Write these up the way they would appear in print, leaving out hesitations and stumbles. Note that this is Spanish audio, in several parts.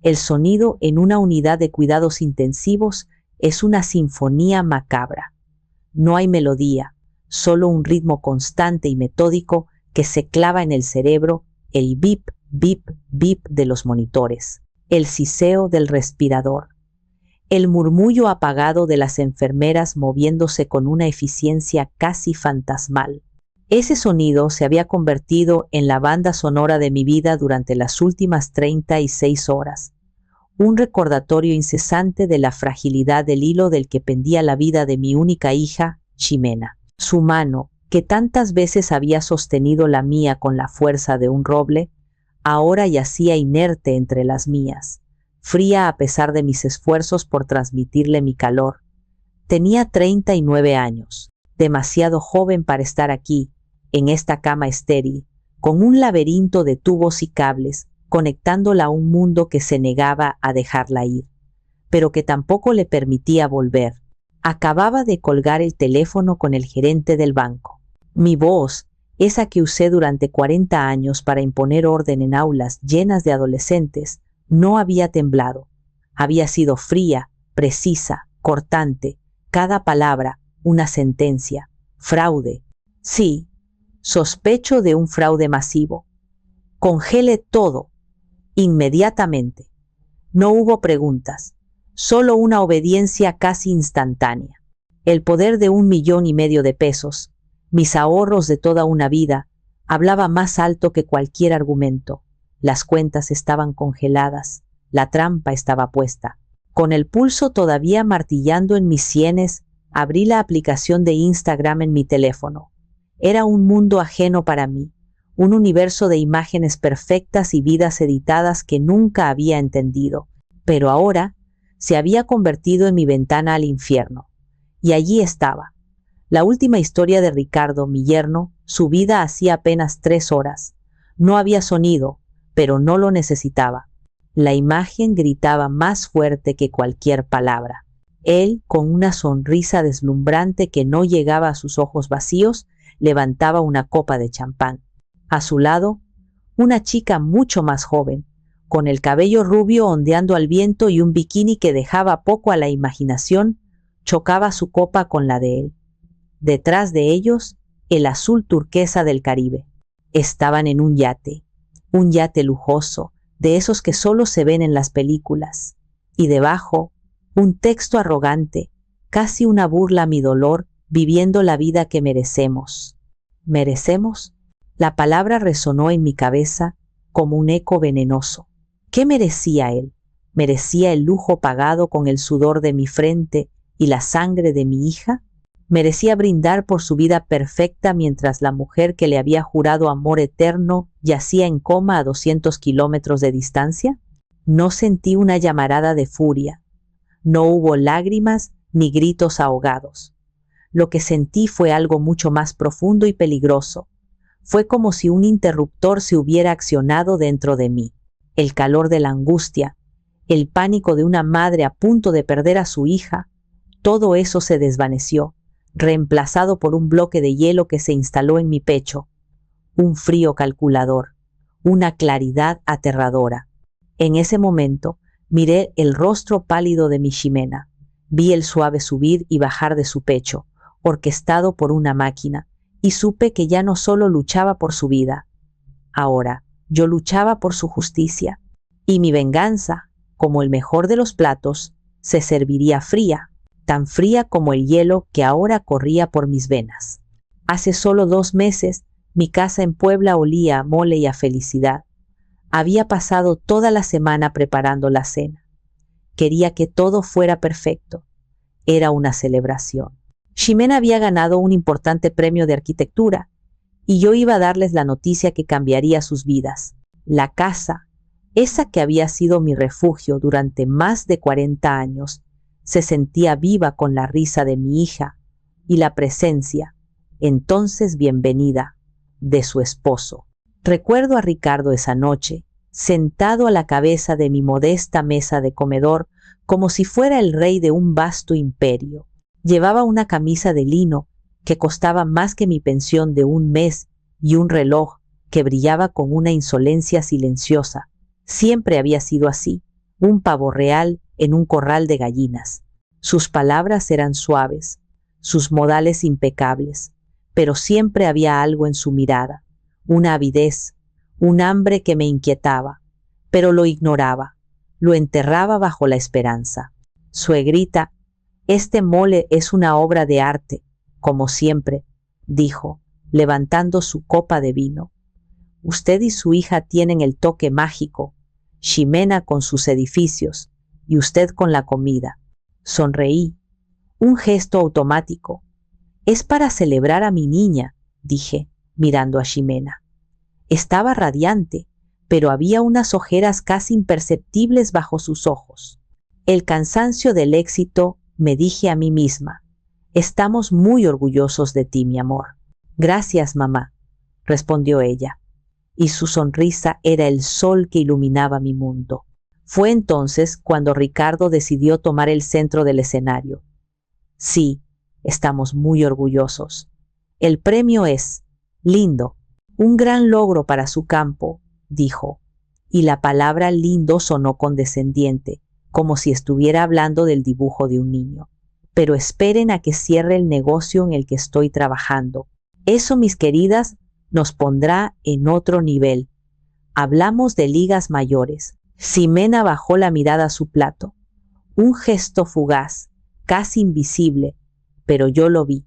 El sonido en una unidad de cuidados intensivos es una sinfonía macabra. No hay melodía, solo un ritmo constante y metódico que se clava en el cerebro, el bip, bip, bip de los monitores, el siseo del respirador, el murmullo apagado de las enfermeras moviéndose con una eficiencia casi fantasmal. Ese sonido se había convertido en la banda sonora de mi vida durante las últimas 36 horas, un recordatorio incesante de la fragilidad del hilo del que pendía la vida de mi única hija, Ximena. Su mano, que tantas veces había sostenido la mía con la fuerza de un roble, ahora yacía inerte entre las mías, fría a pesar de mis esfuerzos por transmitirle mi calor. Tenía 39 años, demasiado joven para estar aquí, en esta cama estéril, con un laberinto de tubos y cables, conectándola a un mundo que se negaba a dejarla ir, pero que tampoco le permitía volver. Acababa de colgar el teléfono con el gerente del banco. Mi voz, esa que usé durante 40 años para imponer orden en aulas llenas de adolescentes, no había temblado. Había sido fría, precisa, cortante, cada palabra una sentencia. Fraude. Sí, sospecho de un fraude masivo. Congele todo, inmediatamente. No hubo preguntas, solo una obediencia casi instantánea. El poder de 1,5 millones de pesos, mis ahorros de toda una vida, hablaba más alto que cualquier argumento. Las cuentas estaban congeladas, la trampa estaba puesta. Con el pulso todavía martillando en mis sienes, abrí la aplicación de Instagram en mi teléfono. Era un mundo ajeno para mí, un universo de imágenes perfectas y vidas editadas que nunca había entendido, pero ahora se había convertido en mi ventana al infierno. Y allí estaba, la última historia de Ricardo, mi yerno, subida hacía apenas 3 horas. No había sonido, pero no lo necesitaba. La imagen gritaba más fuerte que cualquier palabra. Él, con una sonrisa deslumbrante que no llegaba a sus ojos vacíos, levantaba una copa de champán. A su lado, una chica mucho más joven, con el cabello rubio ondeando al viento y un bikini que dejaba poco a la imaginación, chocaba su copa con la de él. Detrás de ellos, el azul turquesa del Caribe. Estaban en un yate lujoso, de esos que solo se ven en las películas. Y debajo, un texto arrogante, casi una burla a mi dolor, viviendo la vida que merecemos. ¿Merecemos? La palabra resonó en mi cabeza como un eco venenoso. ¿Qué merecía él? ¿Merecía el lujo pagado con el sudor de mi frente y la sangre de mi hija? ¿Merecía brindar por su vida perfecta mientras la mujer que le había jurado amor eterno yacía en coma a 200 kilómetros de distancia? No sentí una llamarada de furia. No hubo lágrimas ni gritos ahogados. Lo que sentí fue algo mucho más profundo y peligroso. Fue como si un interruptor se hubiera accionado dentro de mí. El calor de la angustia, el pánico de una madre a punto de perder a su hija, todo eso se desvaneció, reemplazado por un bloque de hielo que se instaló en mi pecho, un frío calculador, una claridad aterradora. En ese momento, miré el rostro pálido de mi Ximena, vi el suave subir y bajar de su pecho, orquestado por una máquina, y supe que ya no solo luchaba por su vida. Ahora, yo luchaba por su justicia, y mi venganza, como el mejor de los platos, se serviría fría, tan fría como el hielo que ahora corría por mis venas. Hace solo 2 meses, mi casa en Puebla olía a mole y a felicidad. Había pasado toda la semana preparando la cena. Quería que todo fuera perfecto. Era una celebración. Ximena había ganado un importante premio de arquitectura, y yo iba a darles la noticia que cambiaría sus vidas. La casa, esa que había sido mi refugio durante más de 40 años, se sentía viva con la risa de mi hija y la presencia, entonces bienvenida, de su esposo. Recuerdo a Ricardo esa noche, sentado a la cabeza de mi modesta mesa de comedor, como si fuera el rey de un vasto imperio. Llevaba una camisa de lino que costaba más que mi pensión de 1 mes y un reloj que brillaba con una insolencia silenciosa. Siempre había sido así, un pavo real en un corral de gallinas. Sus palabras eran suaves, sus modales impecables, pero siempre había algo en su mirada, una avidez, un hambre que me inquietaba, pero lo ignoraba, lo enterraba bajo la esperanza. Suegrita, este mole es una obra de arte, como siempre, dijo, levantando su copa de vino. Usted y su hija tienen el toque mágico, Ximena con sus edificios y usted con la comida. Sonreí, un gesto automático. Es para celebrar a mi niña, dije, mirando a Ximena. Estaba radiante, pero había unas ojeras casi imperceptibles bajo sus ojos. El cansancio del éxito, me dije a mí misma. Estamos muy orgullosos de ti, mi amor. Gracias, mamá, respondió ella, y su sonrisa era el sol que iluminaba mi mundo. Fue entonces cuando Ricardo decidió tomar el centro del escenario. Sí, estamos muy orgullosos. El premio es lindo, un gran logro para su campo, dijo, y la palabra lindo sonó condescendiente, como si estuviera hablando del dibujo de un niño. Pero esperen a que cierre el negocio en el que estoy trabajando. Eso, mis queridas, nos pondrá en otro nivel. Hablamos de ligas mayores. Ximena bajó la mirada a su plato. Un gesto fugaz, casi invisible, pero yo lo vi.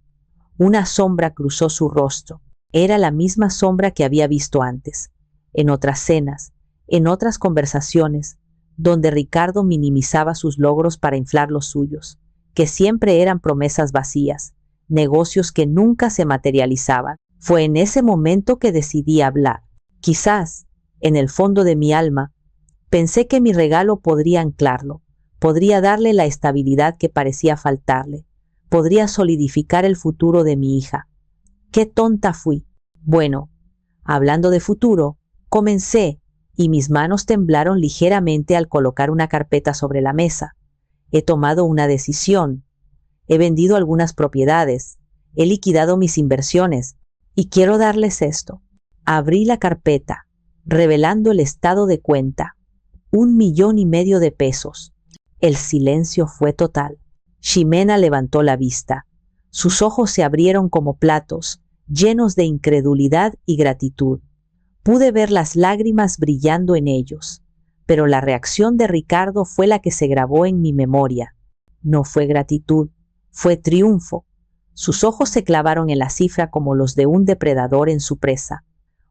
Una sombra cruzó su rostro. Era la misma sombra que había visto antes, en otras cenas, en otras conversaciones, donde Ricardo minimizaba sus logros para inflar los suyos, que siempre eran promesas vacías, negocios que nunca se materializaban. Fue en ese momento que decidí hablar. Quizás, en el fondo de mi alma, pensé que mi regalo podría anclarlo, podría darle la estabilidad que parecía faltarle, podría solidificar el futuro de mi hija. ¡Qué tonta fui! Bueno, hablando de futuro, comencé, y mis manos temblaron ligeramente al colocar una carpeta sobre la mesa. He tomado una decisión. He vendido algunas propiedades. He liquidado mis inversiones. Y quiero darles esto. Abrí la carpeta, revelando el estado de cuenta. 1,5 millones de pesos. El silencio fue total. Ximena levantó la vista. Sus ojos se abrieron como platos, llenos de incredulidad y gratitud. Pude ver las lágrimas brillando en ellos, pero la reacción de Ricardo fue la que se grabó en mi memoria. No fue gratitud, fue triunfo. Sus ojos se clavaron en la cifra como los de un depredador en su presa.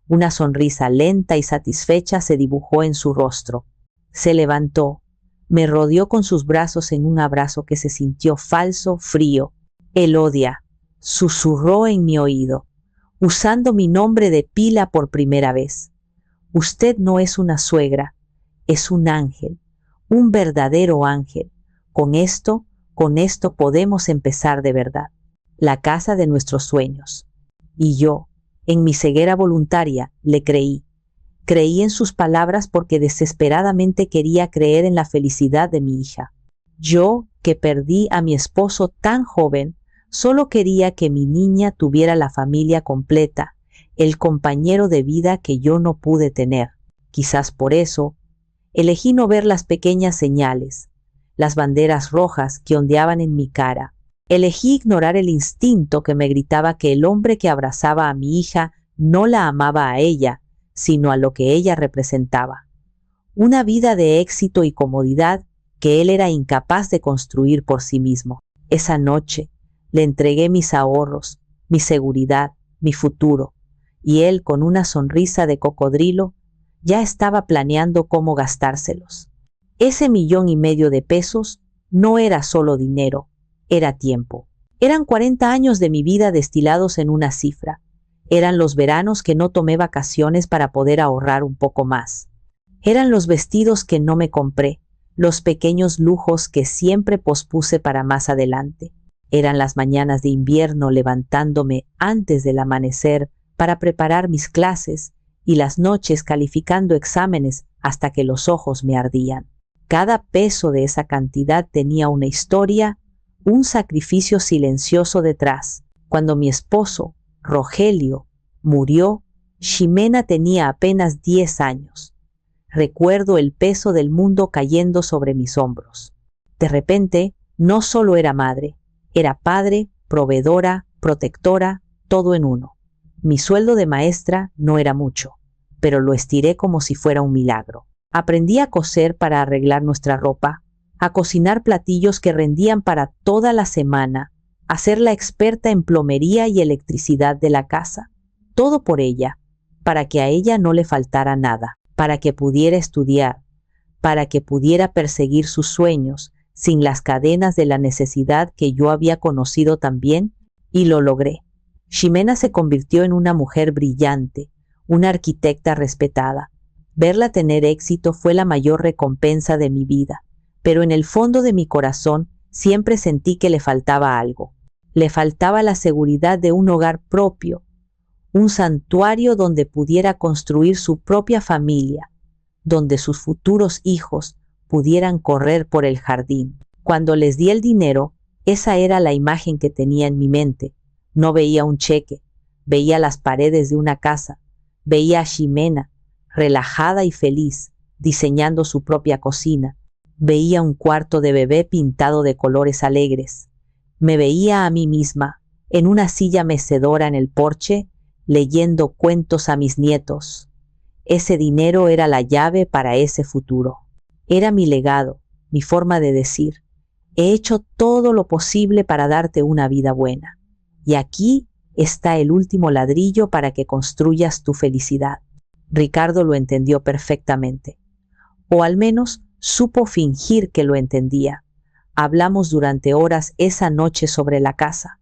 Una sonrisa lenta y satisfecha se dibujó en su rostro. Se levantó, me rodeó con sus brazos en un abrazo que se sintió falso, frío. Elodia, susurró en mi oído, usando mi nombre de pila por primera vez. Usted no es una suegra, es un ángel, un verdadero ángel. Con esto podemos empezar de verdad. La casa de nuestros sueños. Y yo, en mi ceguera voluntaria, le creí. Creí en sus palabras porque desesperadamente quería creer en la felicidad de mi hija. Yo, que perdí a mi esposo tan joven, solo quería que mi niña tuviera la familia completa, el compañero de vida que yo no pude tener. Quizás por eso, elegí no ver las pequeñas señales, las banderas rojas que ondeaban en mi cara. Elegí ignorar el instinto que me gritaba que el hombre que abrazaba a mi hija no la amaba a ella, sino a lo que ella representaba. Una vida de éxito y comodidad que él era incapaz de construir por sí mismo. Esa noche le entregué mis ahorros, mi seguridad, mi futuro, y él, con una sonrisa de cocodrilo, ya estaba planeando cómo gastárselos. Ese 1,5 millones de pesos no era solo dinero, era tiempo. Eran 40 años de mi vida destilados en una cifra. Eran los veranos que no tomé vacaciones para poder ahorrar un poco más. Eran los vestidos que no me compré, los pequeños lujos que siempre pospuse para más adelante. Eran las mañanas de invierno levantándome antes del amanecer para preparar mis clases y las noches calificando exámenes hasta que los ojos me ardían. Cada peso de esa cantidad tenía una historia, un sacrificio silencioso detrás. Cuando mi esposo, Rogelio, murió, Ximena tenía apenas 10 años. Recuerdo el peso del mundo cayendo sobre mis hombros. De repente, no solo era madre, era padre, proveedora, protectora, todo en uno. Mi sueldo de maestra no era mucho, pero lo estiré como si fuera un milagro. Aprendí a coser para arreglar nuestra ropa, a cocinar platillos que rendían para toda la semana, a ser la experta en plomería y electricidad de la casa. Todo por ella, para que a ella no le faltara nada, para que pudiera estudiar, para que pudiera perseguir sus sueños sin las cadenas de la necesidad que yo había conocido también, y lo logré. Ximena se convirtió en una mujer brillante, una arquitecta respetada. Verla tener éxito fue la mayor recompensa de mi vida, pero en el fondo de mi corazón siempre sentí que le faltaba algo. Le faltaba la seguridad de un hogar propio, un santuario donde pudiera construir su propia familia, donde sus futuros hijos pudieran correr por el jardín. Cuando les di el dinero, esa era la imagen que tenía en mi mente. No veía un cheque, veía las paredes de una casa, veía a Ximena, relajada y feliz, diseñando su propia cocina. Veía un cuarto de bebé pintado de colores alegres. Me veía a mí misma, en una silla mecedora en el porche, leyendo cuentos a mis nietos. Ese dinero era la llave para ese futuro. Era mi legado, mi forma de decir: he hecho todo lo posible para darte una vida buena. Y aquí está el último ladrillo para que construyas tu felicidad. Ricardo lo entendió perfectamente. O al menos supo fingir que lo entendía. Hablamos durante horas esa noche sobre la casa.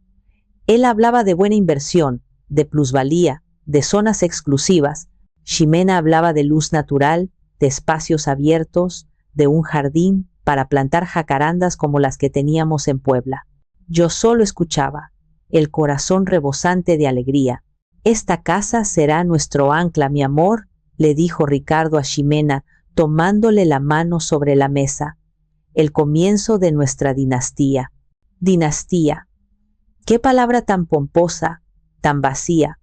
Él hablaba de buena inversión, de plusvalía, de zonas exclusivas. Ximena hablaba de luz natural, de espacios abiertos, de un jardín para plantar jacarandas como las que teníamos en Puebla. Yo solo escuchaba, el corazón rebosante de alegría. «Esta casa será nuestro ancla, mi amor», le dijo Ricardo a Ximena, tomándole la mano sobre la mesa. «El comienzo de nuestra dinastía». Dinastía. Qué palabra tan pomposa, tan vacía,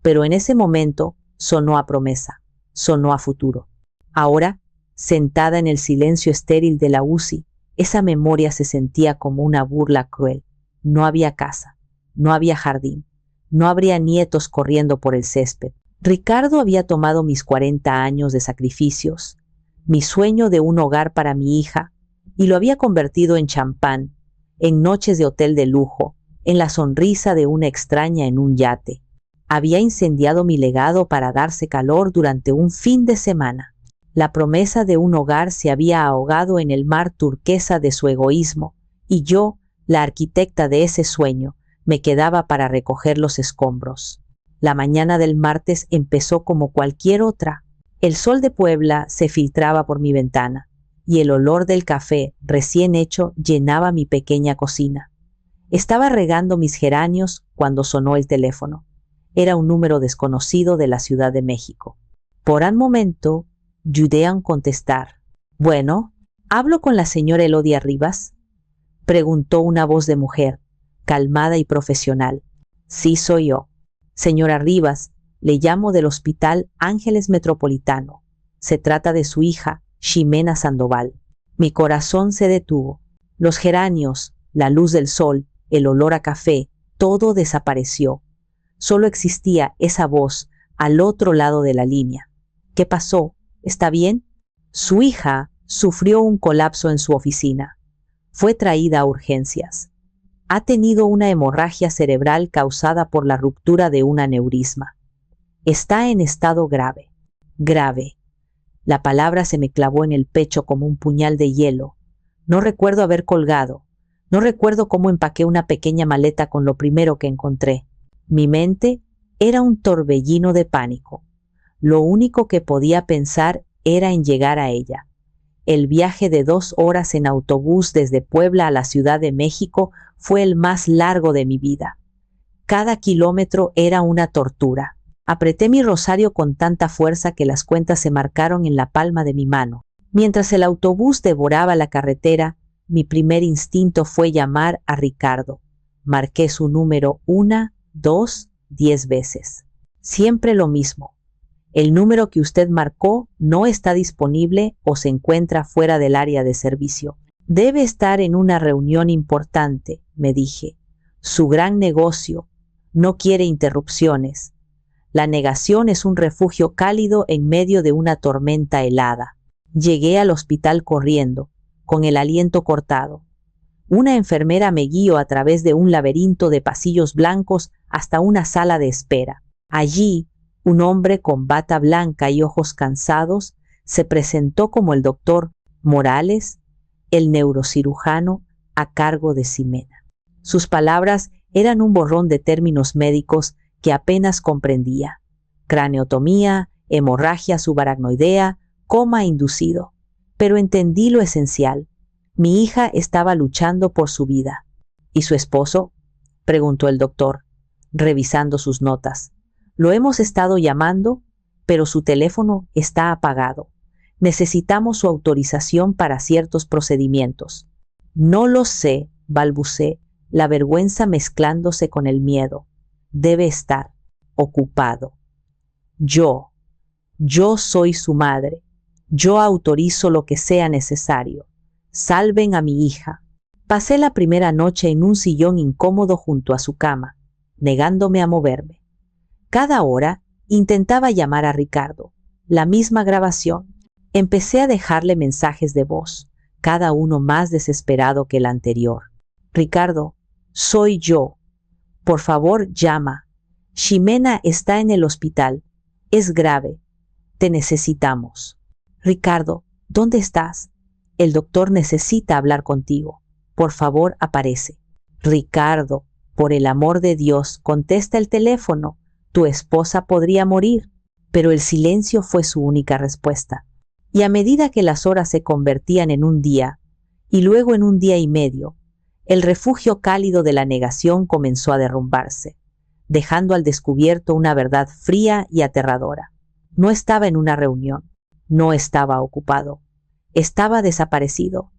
pero en ese momento sonó a promesa, sonó a futuro. Ahora, sentada en el silencio estéril de la UCI, esa memoria se sentía como una burla cruel. No había casa, no había jardín, no habría nietos corriendo por el césped. Ricardo había tomado mis 40 años de sacrificios, mi sueño de un hogar para mi hija, y lo había convertido en champán, en noches de hotel de lujo, en la sonrisa de una extraña en un yate. Había incendiado mi legado para darse calor durante un fin de semana. La promesa de un hogar se había ahogado en el mar turquesa de su egoísmo, y yo, la arquitecta de ese sueño, me quedaba para recoger los escombros. La mañana del martes empezó como cualquier otra. El sol de Puebla se filtraba por mi ventana, y el olor del café recién hecho llenaba mi pequeña cocina. Estaba regando mis geranios cuando sonó el teléfono. Era un número desconocido de la Ciudad de México. Por un momento, dudé en contestar. «Bueno, ¿hablo con la señora Elodia Rivas?», preguntó una voz de mujer, calmada y profesional. «Sí, soy yo. Señora Rivas, le llamo del Hospital Ángeles Metropolitano. Se trata de su hija, Ximena Sandoval». Mi corazón se detuvo. Los geranios, la luz del sol, el olor a café, todo desapareció. Solo existía esa voz al otro lado de la línea. «¿Qué pasó? ¿Está bien?». Su hija sufrió un colapso en su oficina. Fue traída a urgencias. Ha tenido una hemorragia cerebral causada por la ruptura de un aneurisma. Está en estado grave. Grave. La palabra se me clavó en el pecho como un puñal de hielo. No recuerdo haber colgado. No recuerdo cómo empaqué una pequeña maleta con lo primero que encontré. Mi mente era un torbellino de pánico. Lo único que podía pensar era en llegar a ella. El viaje de 2 horas en autobús desde Puebla a la Ciudad de México fue el más largo de mi vida. Cada kilómetro era una tortura. Apreté mi rosario con tanta fuerza que las cuentas se marcaron en la palma de mi mano. Mientras el autobús devoraba la carretera, mi primer instinto fue llamar a Ricardo. Marqué su número 1, 2, 10 veces. Siempre lo mismo. El número que usted marcó no está disponible o se encuentra fuera del área de servicio. Debe estar en una reunión importante, me dije. Su gran negocio no quiere interrupciones. La negación es un refugio cálido en medio de una tormenta helada. Llegué al hospital corriendo, con el aliento cortado. Una enfermera me guió a través de un laberinto de pasillos blancos hasta una sala de espera. Allí, un hombre con bata blanca y ojos cansados se presentó como el doctor Morales, el neurocirujano a cargo de Ximena. Sus palabras eran un borrón de términos médicos que apenas comprendía. Craneotomía, hemorragia subaracnoidea, coma inducido. Pero entendí lo esencial. Mi hija estaba luchando por su vida. ¿Y su esposo?, preguntó el doctor, revisando sus notas. Lo hemos estado llamando, pero su teléfono está apagado. Necesitamos su autorización para ciertos procedimientos. No lo sé, balbuceé, la vergüenza mezclándose con el miedo. Debe estar ocupado. Yo soy su madre. Yo autorizo lo que sea necesario. Salven a mi hija. Pasé la primera noche en un sillón incómodo junto a su cama, negándome a moverme. Cada hora intentaba llamar a Ricardo. La misma grabación. Empecé a dejarle mensajes de voz, cada uno más desesperado que el anterior. Ricardo, soy yo. Por favor, llama. Ximena está en el hospital. Es grave. Te necesitamos. Ricardo, ¿dónde estás? El doctor necesita hablar contigo. Por favor, aparece. Ricardo, por el amor de Dios, contesta el teléfono. Tu esposa podría morir. Pero el silencio fue su única respuesta. Y a medida que las horas se convertían en un día, y luego en un día y medio, el refugio cálido de la negación comenzó a derrumbarse, dejando al descubierto una verdad fría y aterradora. No estaba en una reunión, no estaba ocupado, estaba desaparecido.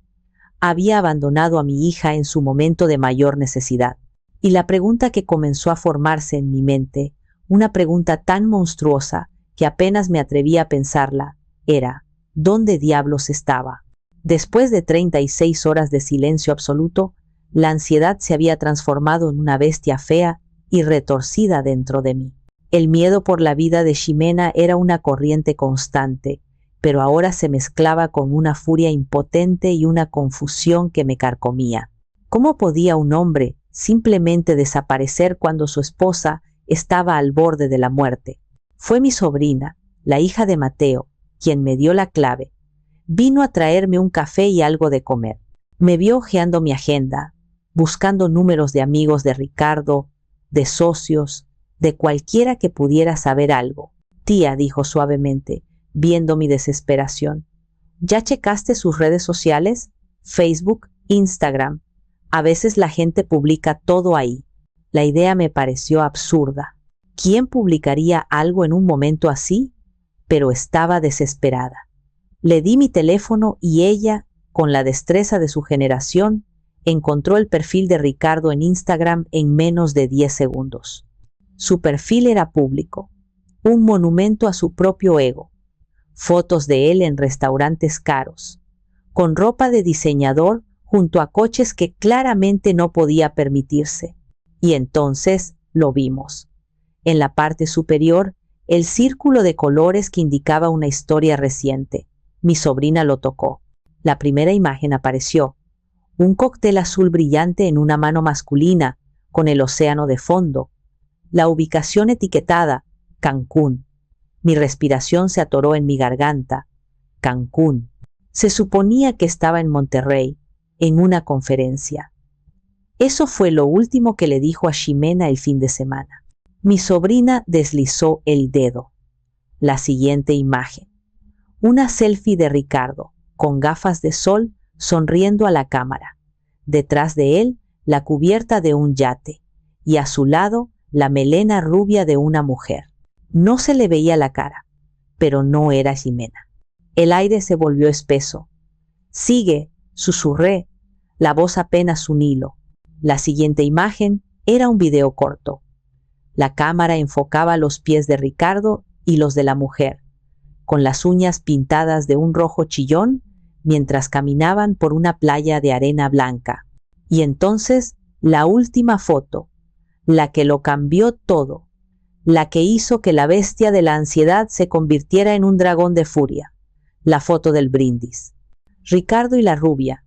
Había abandonado a mi hija en su momento de mayor necesidad. Y la pregunta que comenzó a formarse en mi mente, una pregunta tan monstruosa que apenas me atrevía a pensarla, era: ¿dónde diablos estaba? Después de 36 horas de silencio absoluto, la ansiedad se había transformado en una bestia fea y retorcida dentro de mí. El miedo por la vida de Ximena era una corriente constante, pero ahora se mezclaba con una furia impotente y una confusión que me carcomía. ¿Cómo podía un hombre simplemente desaparecer cuando su esposa estaba al borde de la muerte? Fue mi sobrina, la hija de Mateo, quien me dio la clave. Vino a traerme un café y algo de comer. Me vio hojeando mi agenda, buscando números de amigos de Ricardo, de socios, de cualquiera que pudiera saber algo. Tía, dijo suavemente, viendo mi desesperación. ¿Ya checaste sus redes sociales? Facebook, Instagram. A veces la gente publica todo ahí. La idea me pareció absurda. ¿Quién publicaría algo en un momento así? Pero estaba desesperada. Le di mi teléfono y ella, con la destreza de su generación, encontró el perfil de Ricardo en Instagram en menos de 10 segundos. Su perfil era público, un monumento a su propio ego. Fotos de él en restaurantes caros, con ropa de diseñador junto a coches que claramente no podía permitirse. Y entonces lo vimos. En la parte superior, el círculo de colores que indicaba una historia reciente. Mi sobrina lo tocó. La primera imagen apareció. Un cóctel azul brillante en una mano masculina, con el océano de fondo. La ubicación etiquetada, Cancún. Mi respiración se atoró en mi garganta. Cancún. Se suponía que estaba en Monterrey, en una conferencia. Eso fue lo último que le dijo a Ximena el fin de semana. Mi sobrina deslizó el dedo. La siguiente imagen. Una selfie de Ricardo, con gafas de sol, sonriendo a la cámara. Detrás de él, la cubierta de un yate. Y a su lado, la melena rubia de una mujer. No se le veía la cara, pero no era Ximena. El aire se volvió espeso. Sigue, susurré, la voz apenas un hilo. La siguiente imagen era un video corto. La cámara enfocaba los pies de Ricardo y los de la mujer, con las uñas pintadas de un rojo chillón, mientras caminaban por una playa de arena blanca. Y entonces, la última foto, la que lo cambió todo, la que hizo que la bestia de la ansiedad se convirtiera en un dragón de furia, la foto del brindis. Ricardo y la rubia,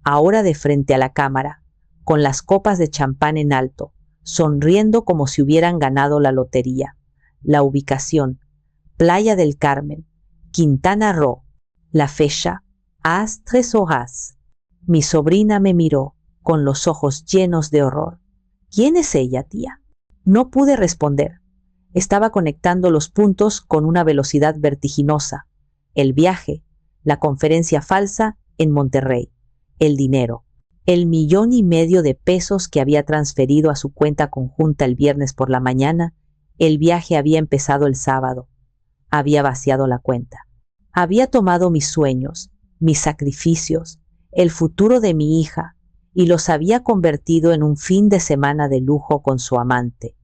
ahora de frente a la cámara, con las copas de champán en alto, sonriendo como si hubieran ganado la lotería. La ubicación, Playa del Carmen, Quintana Roo. La fecha, às 3 horas. Mi sobrina me miró con los ojos llenos de horror. ¿Quién es ella, tía? No pude responder. Estaba conectando los puntos con una velocidad vertiginosa. El viaje, la conferencia falsa en Monterrey, el dinero, el 1,5 millones de pesos que había transferido a su cuenta conjunta el viernes por la mañana. El viaje había empezado el sábado. Había vaciado la cuenta. Había tomado mis sueños, mis sacrificios, el futuro de mi hija, y los había convertido en un fin de semana de lujo con su amante.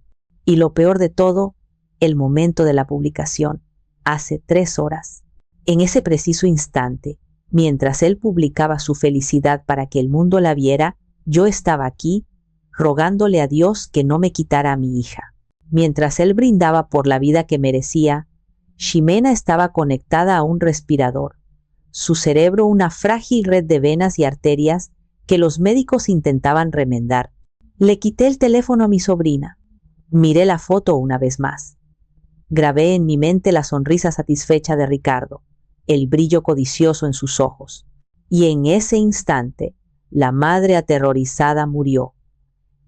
Y lo peor de todo, el momento de la publicación, hace 3 horas. En ese preciso instante, mientras él publicaba su felicidad para que el mundo la viera, yo estaba aquí, rogándole a Dios que no me quitara a mi hija. Mientras él brindaba por la vida que merecía, Ximena estaba conectada a un respirador, su cerebro una frágil red de venas y arterias que los médicos intentaban remendar. Le quité el teléfono a mi sobrina. Miré la foto una vez más. Grabé en mi mente la sonrisa satisfecha de Ricardo, el brillo codicioso en sus ojos. Y en ese instante, la madre aterrorizada murió.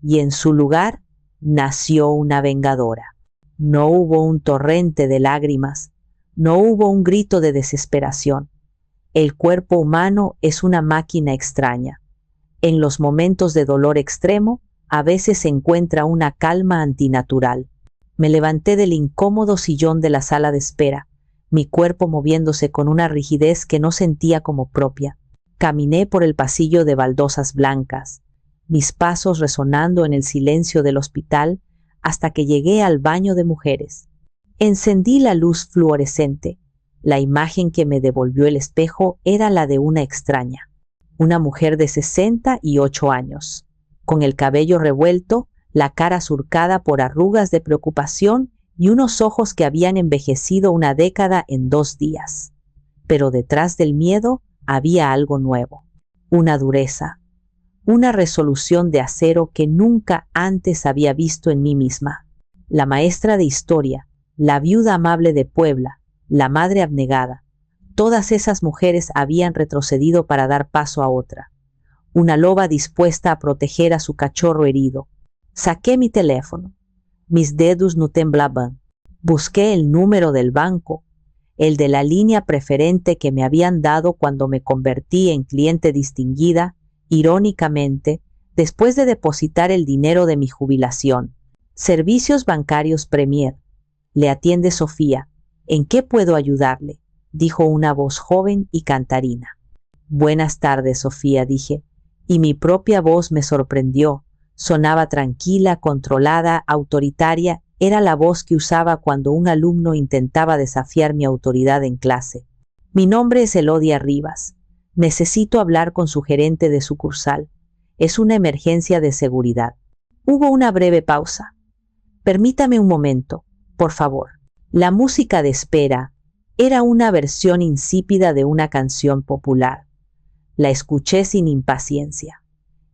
Y en su lugar, nació una vengadora. No hubo un torrente de lágrimas, no hubo un grito de desesperación. El cuerpo humano es una máquina extraña. En los momentos de dolor extremo, a veces se encuentra una calma antinatural. Me levanté del incómodo sillón de la sala de espera, mi cuerpo moviéndose con una rigidez que no sentía como propia. Caminé por el pasillo de baldosas blancas, mis pasos resonando en el silencio del hospital hasta que llegué al baño de mujeres. Encendí la luz fluorescente. La imagen que me devolvió el espejo era la de una extraña, una mujer de 68 años, con el cabello revuelto, la cara surcada por arrugas de preocupación y unos ojos que habían envejecido una década en 2 días. Pero detrás del miedo había algo nuevo, una dureza, una resolución de acero que nunca antes había visto en mí misma. La maestra de historia, la viuda amable de Puebla, la madre abnegada, todas esas mujeres habían retrocedido para dar paso a otra. Una loba dispuesta a proteger a su cachorro herido. Saqué mi teléfono. Mis dedos no temblaban. Busqué el número del banco, el de la línea preferente que me habían dado cuando me convertí en cliente distinguida, irónicamente, después de depositar el dinero de mi jubilación. Servicios bancarios Premier. Le atiende Sofía. ¿En qué puedo ayudarle?, dijo una voz joven y cantarina. Buenas tardes, Sofía, dije, y mi propia voz me sorprendió. Sonaba tranquila, controlada, autoritaria. Era la voz que usaba cuando un alumno intentaba desafiar mi autoridad en clase. Mi nombre es Elodia Rivas. Necesito hablar con su gerente de sucursal. Es una emergencia de seguridad. Hubo una breve pausa. Permítame un momento, por favor. La música de espera era una versión insípida de una canción popular. La escuché sin impaciencia.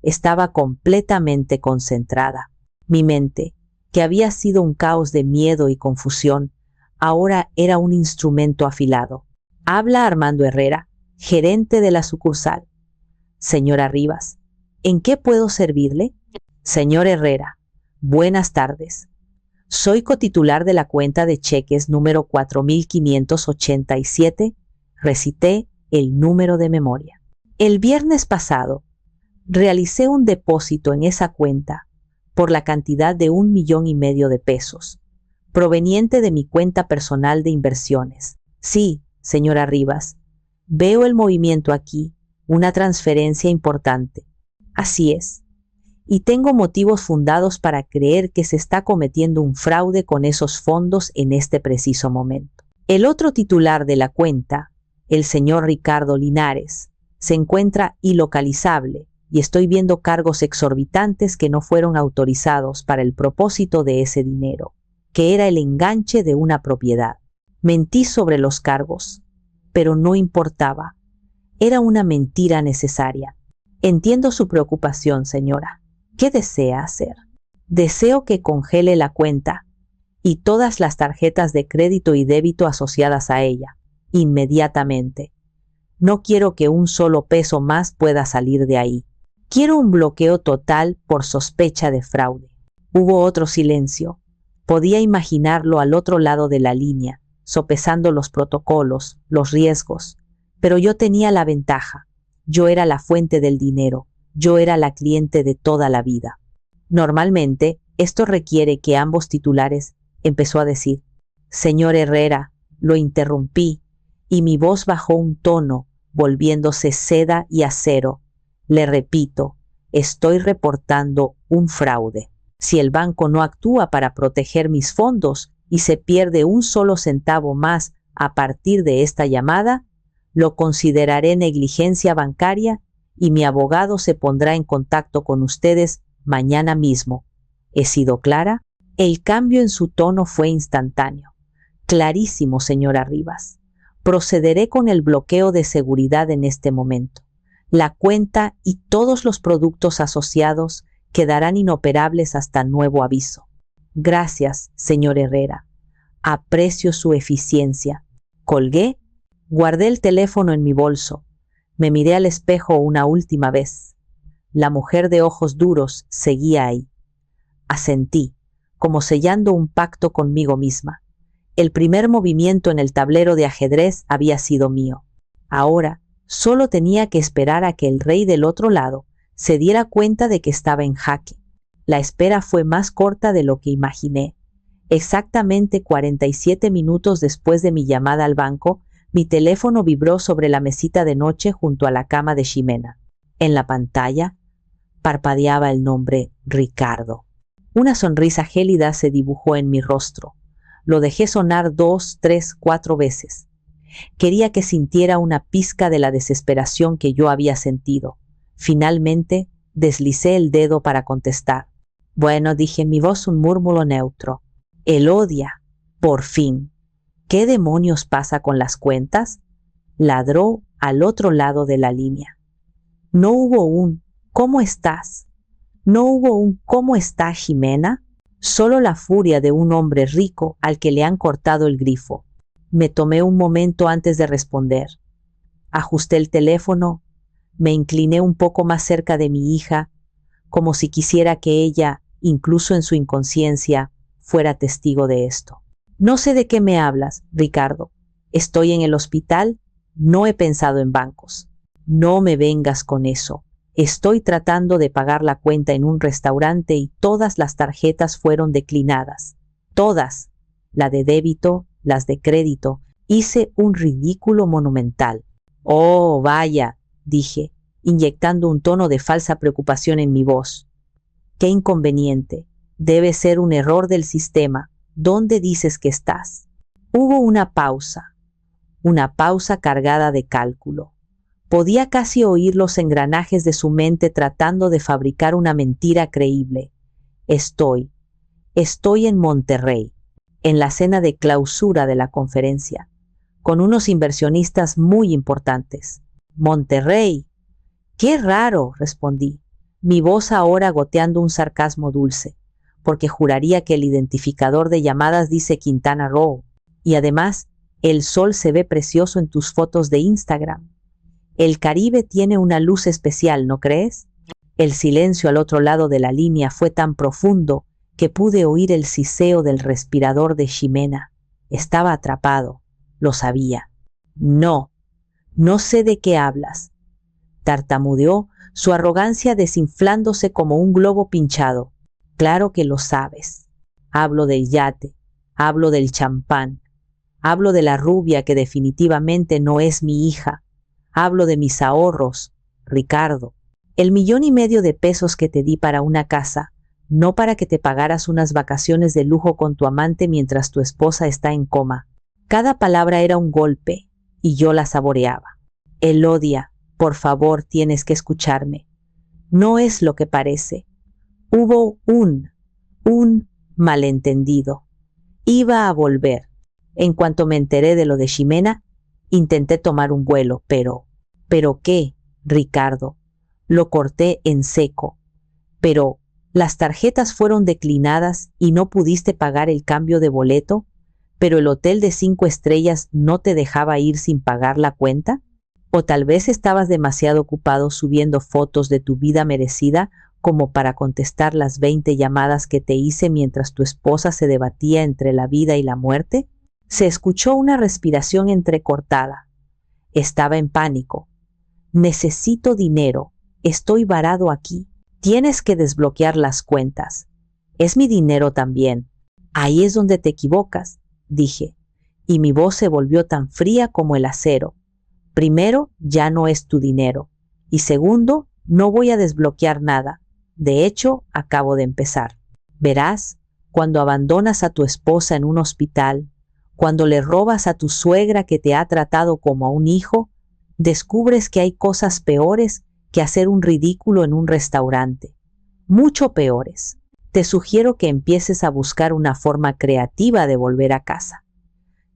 Estaba completamente concentrada. Mi mente, que había sido un caos de miedo y confusión, ahora era un instrumento afilado. Habla Armando Herrera, gerente de la sucursal. Señora Rivas, ¿en qué puedo servirle? Señor Herrera, buenas tardes. Soy cotitular de la cuenta de cheques número 4587. Recité el número de memoria. El viernes pasado, realicé un depósito en esa cuenta por la cantidad de 1,5 millones de pesos, proveniente de mi cuenta personal de inversiones. Sí, señora Rivas, veo el movimiento aquí, una transferencia importante. Así es. y tengo motivos fundados para creer que se está cometiendo un fraude con esos fondos en este preciso momento. El otro titular de la cuenta, el señor Ricardo Linares, se encuentra ilocalizable y estoy viendo cargos exorbitantes que no fueron autorizados para el propósito de ese dinero, que era el enganche de una propiedad. Mentí sobre los cargos, pero no importaba. Era una mentira necesaria. Entiendo su preocupación, señora. ¿Qué desea hacer? Deseo que congele la cuenta y todas las tarjetas de crédito y débito asociadas a ella, inmediatamente. No quiero que un solo peso más pueda salir de ahí. Quiero un bloqueo total por sospecha de fraude. Hubo otro silencio. Podía imaginarlo al otro lado de la línea, sopesando los protocolos, los riesgos. Pero yo tenía la ventaja. Yo era la fuente del dinero. Yo era la cliente de toda la vida. Normalmente, esto requiere que ambos titulares, empezó a decir. Señor Herrera, lo interrumpí, y mi voz bajó un tono, volviéndose seda y acero. Le repito, estoy reportando un fraude. Si el banco no actúa para proteger mis fondos y se pierde un solo centavo más a partir de esta llamada, lo consideraré negligencia bancaria y mi abogado se pondrá en contacto con ustedes mañana mismo. ¿He sido clara? El cambio en su tono fue instantáneo. Clarísimo, señora Rivas. Procederé con el bloqueo de seguridad en este momento. La cuenta y todos los productos asociados quedarán inoperables hasta nuevo aviso. Gracias, señor Herrera. Aprecio su eficiencia. Colgué, guardé el teléfono en mi bolso. Me miré al espejo una última vez. La mujer de ojos duros seguía ahí. Asentí, como sellando un pacto conmigo misma. El primer movimiento en el tablero de ajedrez había sido mío. Ahora, solo tenía que esperar a que el rey del otro lado se diera cuenta de que estaba en jaque. La espera fue más corta de lo que imaginé. Exactamente 47 minutos después de mi llamada al banco, mi teléfono vibró sobre la mesita de noche junto a la cama de Ximena. En la pantalla parpadeaba el nombre Ricardo. Una sonrisa gélida se dibujó en mi rostro. Lo dejé sonar 2, 3, 4 veces. Quería que sintiera una pizca de la desesperación que yo había sentido. Finalmente, deslicé el dedo para contestar. Bueno, dije en mi voz un murmullo neutro. Él odia. Por fin. ¿Qué demonios pasa con las cuentas? Ladró al otro lado de la línea. No hubo un ¿cómo estás? No hubo un ¿cómo está Ximena? Solo la furia de un hombre rico al que le han cortado el grifo. Me tomé un momento antes de responder. Ajusté el teléfono, me incliné un poco más cerca de mi hija, como si quisiera que ella, incluso en su inconsciencia, fuera testigo de esto. No sé de qué me hablas, Ricardo. Estoy en el hospital, no he pensado en bancos. No me vengas con eso. Estoy tratando de pagar la cuenta en un restaurante y todas las tarjetas fueron declinadas. Todas. La de débito, las de crédito. Hice un ridículo monumental. Oh, vaya, dije, inyectando un tono de falsa preocupación en mi voz. Qué inconveniente. Debe ser un error del sistema. ¿Dónde dices que estás? Hubo una pausa cargada de cálculo. Podía casi oír los engranajes de su mente tratando de fabricar una mentira creíble. Estoy en Monterrey, en la cena de clausura de la conferencia, con unos inversionistas muy importantes. Monterrey. ¡Qué raro!, respondí, mi voz ahora goteando un sarcasmo dulce, porque juraría que el identificador de llamadas dice Quintana Roo, y además, el sol se ve precioso en tus fotos de Instagram. El Caribe tiene una luz especial, ¿no crees? El silencio al otro lado de la línea fue tan profundo que pude oír el siseo del respirador de Ximena. Estaba atrapado, lo sabía. No sé de qué hablas. Tartamudeó, su arrogancia desinflándose como un globo pinchado. Claro que lo sabes. Hablo del yate, hablo del champán, hablo de la rubia que definitivamente no es mi hija. Hablo de mis ahorros, Ricardo. El 1,5 millones de pesos que te di para una casa, no para que te pagaras unas vacaciones de lujo con tu amante mientras tu esposa está en coma. Cada palabra era un golpe, y yo la saboreaba. Elodia, por favor, tienes que escucharme. No es lo que parece. Hubo un malentendido. Iba a volver. En cuanto me enteré de lo de Ximena, intenté tomar un vuelo, ¿Pero qué, Ricardo? Lo corté en seco. Pero, ¿las tarjetas fueron declinadas y no pudiste pagar el cambio de boleto? ¿Pero el hotel de 5 estrellas no te dejaba ir sin pagar la cuenta? ¿O tal vez estabas demasiado ocupado subiendo fotos de tu vida merecida como para contestar las 20 llamadas que te hice mientras tu esposa se debatía entre la vida y la muerte? Se escuchó una respiración entrecortada. Estaba en pánico. Necesito dinero. Estoy varado aquí. Tienes que desbloquear las cuentas. Es mi dinero también. Ahí es donde te equivocas, dije, y mi voz se volvió tan fría como el acero. Primero, ya no es tu dinero. Y segundo, no voy a desbloquear nada. De hecho, acabo de empezar. Verás, cuando abandonas a tu esposa en un hospital, cuando le robas a tu suegra que te ha tratado como a un hijo, descubres que hay cosas peores que hacer un ridículo en un restaurante. Mucho peores. Te sugiero que empieces a buscar una forma creativa de volver a casa.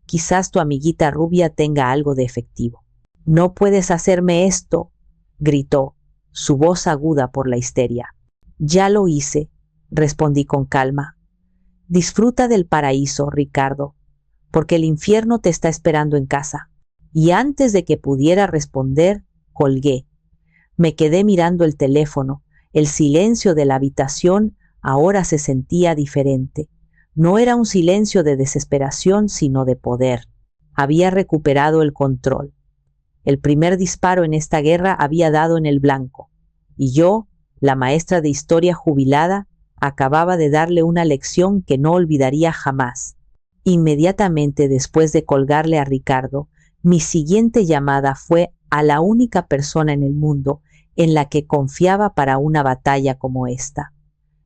Quizás tu amiguita rubia tenga algo de efectivo. No puedes hacerme esto, gritó, su voz aguda por la histeria. Ya lo hice, respondí con calma. Disfruta del paraíso, Ricardo, porque el infierno te está esperando en casa. Y antes de que pudiera responder, colgué. Me quedé mirando el teléfono. El silencio de la habitación ahora se sentía diferente. No era un silencio de desesperación, sino de poder. Había recuperado el control. El primer disparo en esta guerra había dado en el blanco, y yo, la maestra de historia jubilada, acababa de darle una lección que no olvidaría jamás. Inmediatamente después de colgarle a Ricardo, mi siguiente llamada fue a la única persona en el mundo en la que confiaba para una batalla como esta.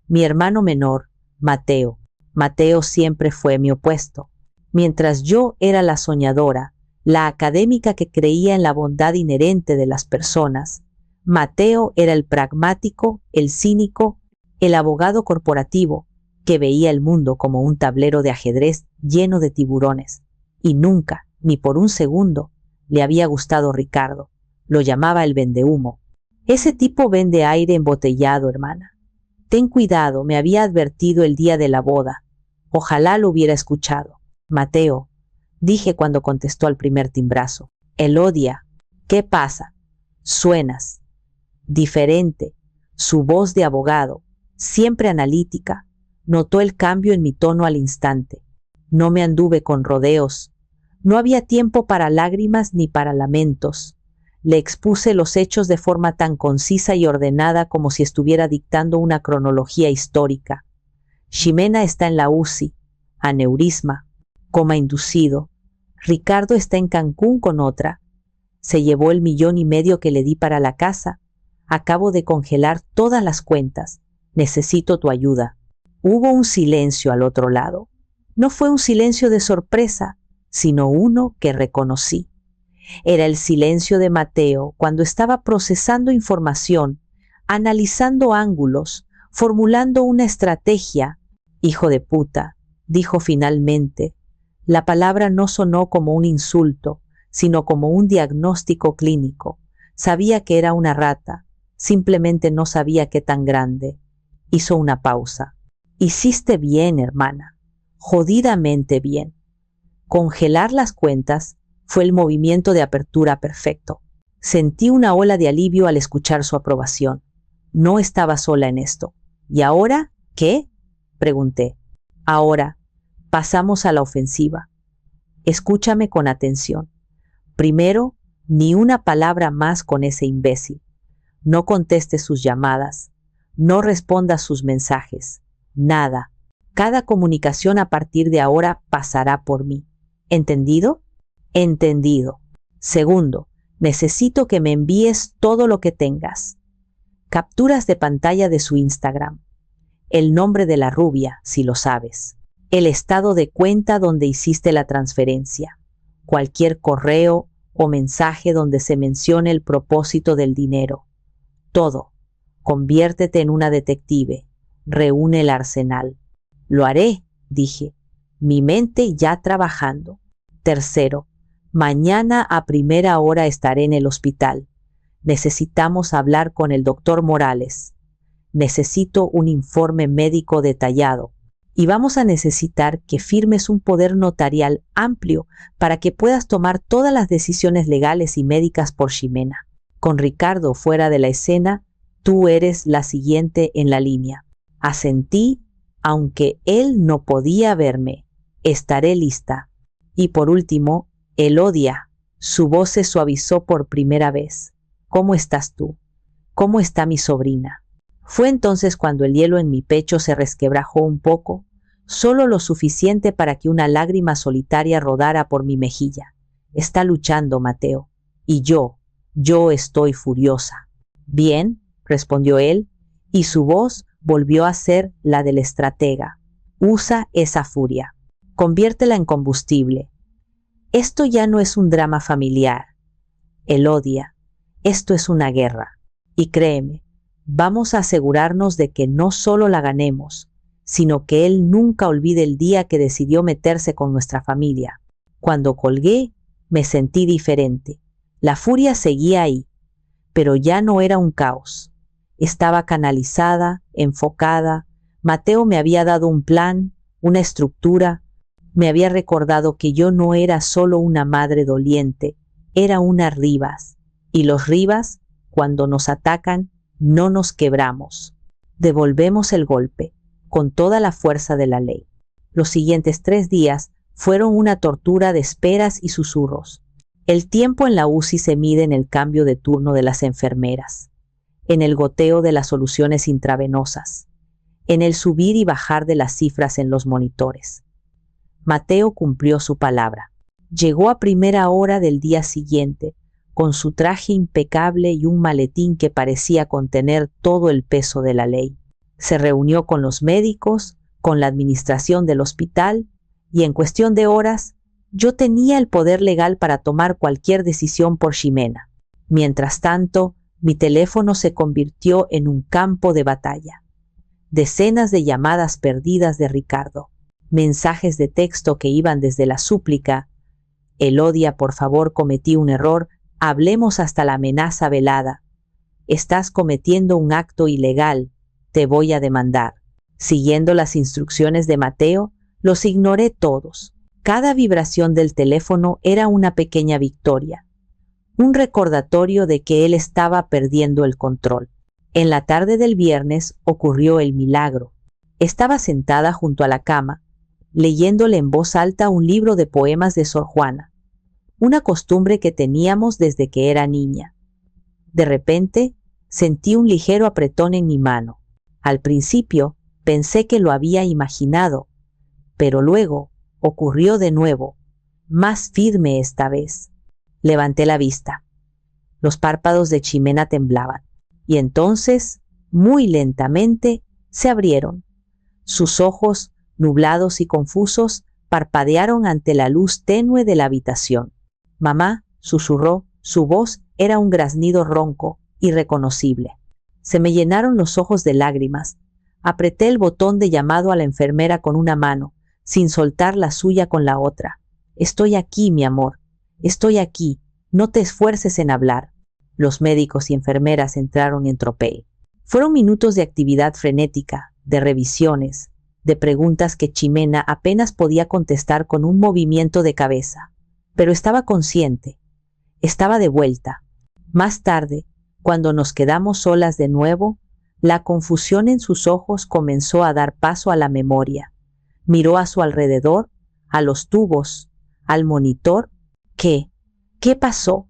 Mi hermano menor, Mateo. Mateo siempre fue mi opuesto. Mientras yo era la soñadora, la académica que creía en la bondad inherente de las personas, Mateo era el pragmático, el cínico, el abogado corporativo, que veía el mundo como un tablero de ajedrez lleno de tiburones. Y nunca, ni por un segundo, le había gustado Ricardo. Lo llamaba el vendehumo. Ese tipo vende aire embotellado, hermana. Ten cuidado, me había advertido el día de la boda. Ojalá lo hubiera escuchado. Mateo, dije cuando contestó al primer timbrazo. Elodia, ¿qué pasa? Suenas. Diferente. Su voz de abogado, siempre analítica, notó el cambio en mi tono al instante. No me anduve con rodeos. No había tiempo para lágrimas ni para lamentos. Le expuse los hechos de forma tan concisa y ordenada como si estuviera dictando una cronología histórica. Ximena está en la UCI, aneurisma, coma inducido. Ricardo está en Cancún con otra. Se llevó el 1,5 millones que le di para la casa. Acabo de congelar todas las cuentas. Necesito tu ayuda. Hubo un silencio al otro lado. No fue un silencio de sorpresa, sino uno que reconocí. Era el silencio de Mateo cuando estaba procesando información, analizando ángulos, formulando una estrategia. Hijo de puta, dijo finalmente. La palabra no sonó como un insulto, sino como un diagnóstico clínico. Sabía que era una rata, simplemente no sabía qué tan grande. Hizo una pausa. Hiciste bien, hermana, jodidamente bien. Congelar las cuentas fue el movimiento de apertura perfecto. Sentí una ola de alivio al escuchar su aprobación. No estaba sola en esto. ¿Y ahora qué? Pregunté. Ahora, pasamos a la ofensiva. Escúchame con atención. Primero, ni una palabra más con ese imbécil. No contestes sus llamadas. No respondas sus mensajes. Nada. Cada comunicación a partir de ahora pasará por mí. ¿Entendido? Entendido. Segundo, necesito que me envíes todo lo que tengas. capturas de pantalla de su Instagram, el nombre de la rubia, si lo sabes, el estado de cuenta donde hiciste la transferencia, cualquier correo o mensaje donde se mencione el propósito del dinero. Todo. Conviértete en una detective. Reúne el arsenal. Lo haré, dije, mi mente ya trabajando. Tercero, mañana a primera hora estaré en el hospital. Necesitamos hablar con el doctor Morales. Necesito un informe médico detallado. Y vamos a necesitar que firmes un poder notarial amplio para que puedas tomar todas las decisiones legales y médicas por Ximena. Con Ricardo fuera de la escena, tú eres la siguiente en la línea. Asentí, aunque él no podía verme. Estaré lista. Y por último, Elodia. Su voz se suavizó por primera vez. ¿Cómo estás tú? ¿Cómo está mi sobrina? Fue entonces cuando el hielo en mi pecho se resquebrajó un poco, solo lo suficiente para que una lágrima solitaria rodara por mi mejilla. Está luchando, Mateo. Y yo estoy furiosa. Bien, respondió él, y su voz volvió a ser la del estratega. Usa esa furia. Conviértela en combustible. Esto ya no es un drama familiar. Elodia, esto es una guerra. Y créeme, vamos a asegurarnos de que no solo la ganemos, sino que él nunca olvide el día que decidió meterse con nuestra familia. Cuando colgué, me sentí diferente. La furia seguía ahí, pero ya no era un caos. Estaba canalizada, enfocada. Mateo me había dado un plan, una estructura. Me había recordado que yo no era solo una madre doliente, era una Rivas. Y los Rivas, cuando nos atacan, no nos quebramos. Devolvemos el golpe, con toda la fuerza de la ley. Los siguientes 3 días fueron una tortura de esperas y susurros. El tiempo en la UCI se mide en el cambio de turno de las enfermeras, en el goteo de las soluciones intravenosas, en el subir y bajar de las cifras en los monitores. Mateo cumplió su palabra. Llegó a primera hora del día siguiente, con su traje impecable y un maletín que parecía contener todo el peso de la ley. Se reunió con los médicos, con la administración del hospital, y en cuestión de horas, yo tenía el poder legal para tomar cualquier decisión por Ximena. Mientras tanto, mi teléfono se convirtió en un campo de batalla. Decenas de llamadas perdidas de Ricardo, mensajes de texto que iban desde la súplica, Elodia, por favor, cometí un error, hablemos, hasta la amenaza velada. Estás cometiendo un acto ilegal, te voy a demandar. Siguiendo las instrucciones de Mateo, los ignoré todos. Cada vibración del teléfono era una pequeña victoria, un recordatorio de que él estaba perdiendo el control. En la tarde del viernes ocurrió el milagro. Estaba sentada junto a la cama, leyéndole en voz alta un libro de poemas de Sor Juana, una costumbre que teníamos desde que era niña. De repente, sentí un ligero apretón en mi mano. Al principio, pensé que lo había imaginado, pero luego ocurrió de nuevo, más firme esta vez. Levanté la vista. Los párpados de Ximena temblaban, y entonces, muy lentamente, se abrieron. Sus ojos, nublados y confusos, parpadearon ante la luz tenue de la habitación. Mamá, susurró, su voz era un graznido ronco, irreconocible. Se me llenaron los ojos de lágrimas. Apreté el botón de llamado a la enfermera con una mano, sin soltar la suya con la otra. Estoy aquí, mi amor. Estoy aquí. No te esfuerces en hablar. Los médicos y enfermeras entraron en tropel. Fueron minutos de actividad frenética, de revisiones, de preguntas que Ximena apenas podía contestar con un movimiento de cabeza. Pero estaba consciente. Estaba de vuelta. Más tarde, cuando nos quedamos solas de nuevo, la confusión en sus ojos comenzó a dar paso a la memoria. Miró a su alrededor, a los tubos, al monitor. ¿Qué pasó?,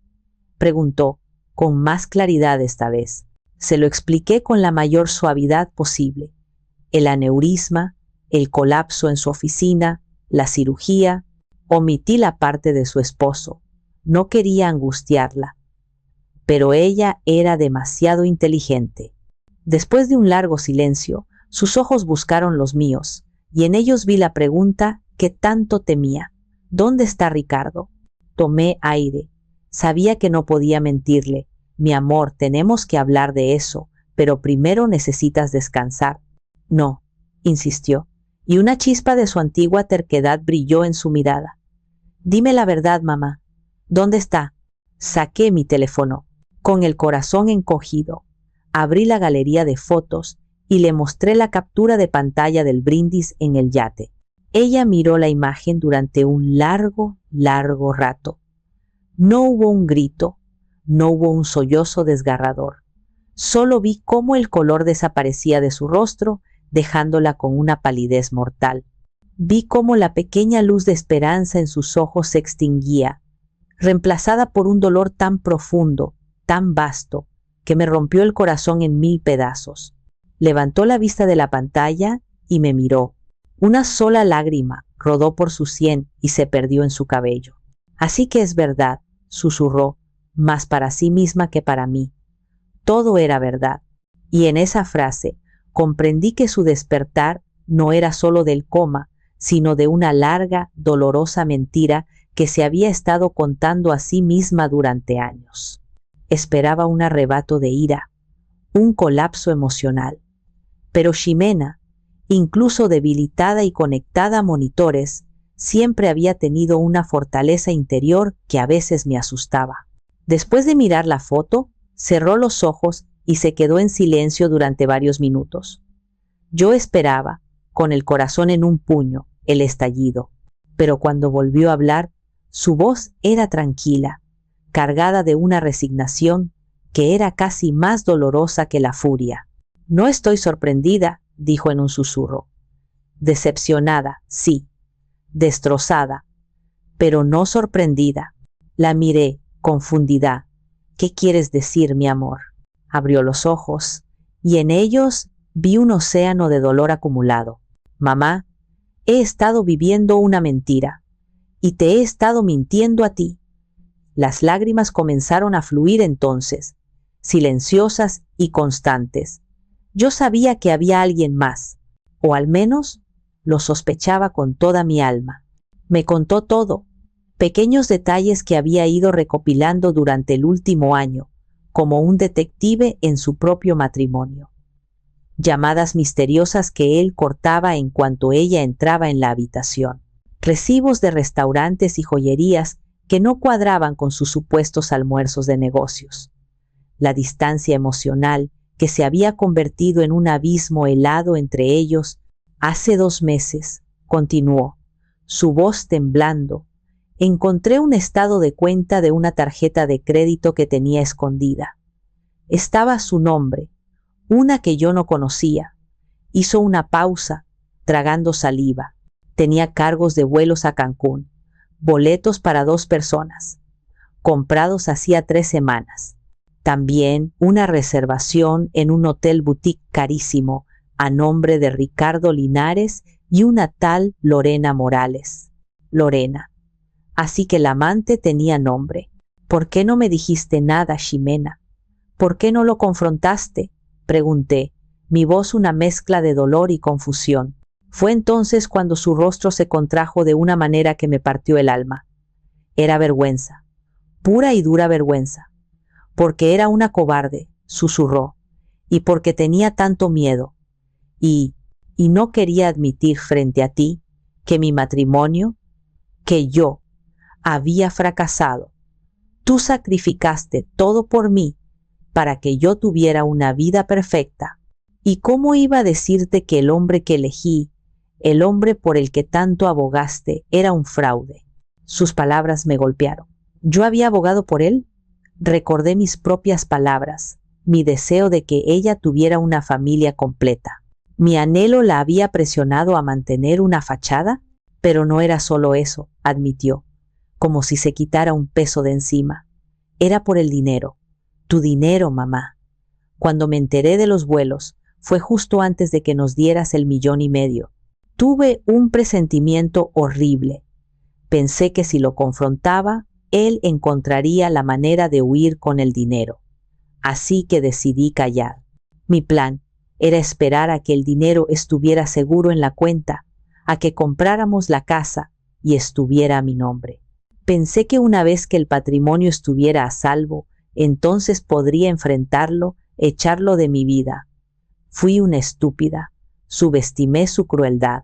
preguntó, con más claridad esta vez. Se lo expliqué con la mayor suavidad posible. El aneurisma, el colapso en su oficina, la cirugía. Omití la parte de su esposo. No quería angustiarla. Pero ella era demasiado inteligente. Después de un largo silencio, sus ojos buscaron los míos, y en ellos vi la pregunta que tanto temía. ¿Dónde está Ricardo? Tomé aire. Sabía que no podía mentirle. Mi amor, tenemos que hablar de eso, pero primero necesitas descansar. No, insistió, y una chispa de su antigua terquedad brilló en su mirada. Dime la verdad, mamá. ¿Dónde está? Saqué mi teléfono. Con el corazón encogido, abrí la galería de fotos y le mostré la captura de pantalla del brindis en el yate. Ella miró la imagen durante un largo rato. No hubo un grito, no hubo un sollozo desgarrador. Solo vi cómo el color desaparecía de su rostro, dejándola con una palidez mortal. Vi cómo la pequeña luz de esperanza en sus ojos se extinguía, reemplazada por un dolor tan profundo, tan vasto, que me rompió el corazón en 1000 pedazos. Levantó la vista de la pantalla y me miró. Una sola lágrima rodó por su sien y se perdió en su cabello. Así que es verdad, susurró, más para sí misma que para mí. Todo era verdad, y en esa frase comprendí que su despertar no era solo del coma, sino de una larga, dolorosa mentira que se había estado contando a sí misma durante años. Esperaba un arrebato de ira, un colapso emocional. Pero Ximena, incluso debilitada y conectada a monitores, siempre había tenido una fortaleza interior que a veces me asustaba. Después de mirar la foto, cerró los ojos y se quedó en silencio durante varios minutos. Yo esperaba, con el corazón en un puño, el estallido, pero cuando volvió a hablar, su voz era tranquila, cargada de una resignación que era casi más dolorosa que la furia. No estoy sorprendida, dijo en un susurro. Decepcionada, sí. Destrozada, pero no sorprendida. La miré, confundida. ¿Qué quieres decir, mi amor? Abrió los ojos, y en ellos vi un océano de dolor acumulado. Mamá, he estado viviendo una mentira, y te he estado mintiendo a ti. Las lágrimas comenzaron a fluir entonces, silenciosas y constantes. Yo sabía que había alguien más, o al menos lo sospechaba con toda mi alma. Me contó todo, pequeños detalles que había ido recopilando durante el último año, como un detective en su propio matrimonio. Llamadas misteriosas que él cortaba en cuanto ella entraba en la habitación. Recibos de restaurantes y joyerías que no cuadraban con sus supuestos almuerzos de negocios. La distancia emocional que se había convertido en un abismo helado entre ellos. Hace 2 meses, continuó, su voz temblando, encontré un estado de cuenta de una tarjeta de crédito que tenía escondida. Estaba su nombre, una que yo no conocía. Hizo una pausa, tragando saliva. Tenía cargos de vuelos a Cancún, boletos para 2 personas, comprados hacía 3 semanas. También una reservación en un hotel boutique carísimo, a nombre de Ricardo Linares y una tal Lorena Morales. Lorena. Así que la amante tenía nombre. ¿Por qué no me dijiste nada, Ximena? ¿Por qué no lo confrontaste? Pregunté, mi voz una mezcla de dolor y confusión. Fue entonces cuando su rostro se contrajo de una manera que me partió el alma. Era vergüenza, pura y dura vergüenza. Porque era una cobarde, susurró, y porque tenía tanto miedo. Y no quería admitir frente a ti que mi matrimonio, que yo, había fracasado. Tú sacrificaste todo por mí para que yo tuviera una vida perfecta. ¿Y cómo iba a decirte que el hombre que elegí, el hombre por el que tanto abogaste, era un fraude? Sus palabras me golpearon. ¿Yo había abogado por él? Recordé mis propias palabras, mi deseo de que ella tuviera una familia completa. ¿Mi anhelo la había presionado a mantener una fachada? Pero no era solo eso, admitió, como si se quitara un peso de encima. Era por el dinero. Tu dinero, mamá. Cuando me enteré de los vuelos, fue justo antes de que nos dieras el 1,5 millones. Tuve un presentimiento horrible. Pensé que si lo confrontaba, él encontraría la manera de huir con el dinero. Así que decidí callar. Mi plan era esperar a que el dinero estuviera seguro en la cuenta, a que compráramos la casa y estuviera a mi nombre. Pensé que una vez que el patrimonio estuviera a salvo, entonces podría enfrentarlo, echarlo de mi vida. Fui una estúpida, subestimé su crueldad.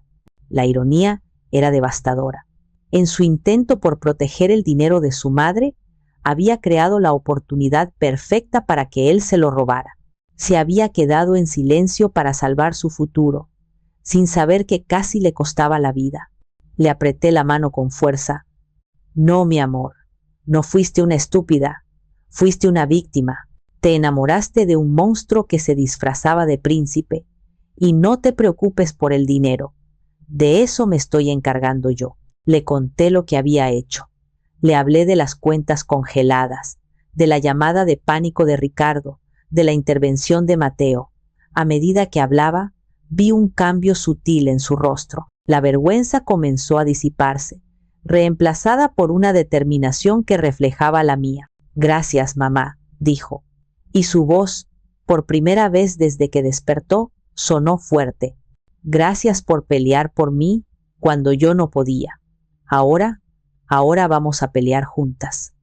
La ironía era devastadora. En su intento por proteger el dinero de su madre, había creado la oportunidad perfecta para que él se lo robara. Se había quedado en silencio para salvar su futuro, sin saber que casi le costaba la vida. Le apreté la mano con fuerza. No, mi amor, no fuiste una estúpida, fuiste una víctima. Te enamoraste de un monstruo que se disfrazaba de príncipe, y no te preocupes por el dinero. De eso me estoy encargando yo. Le conté lo que había hecho. Le hablé de las cuentas congeladas, de la llamada de pánico de Ricardo, de la intervención de Mateo. A medida que hablaba, vi un cambio sutil en su rostro. La vergüenza comenzó a disiparse, reemplazada por una determinación que reflejaba la mía. Gracias, mamá, dijo, y su voz, por primera vez desde que despertó, sonó fuerte. Gracias por pelear por mí cuando yo no podía. Ahora vamos a pelear juntas.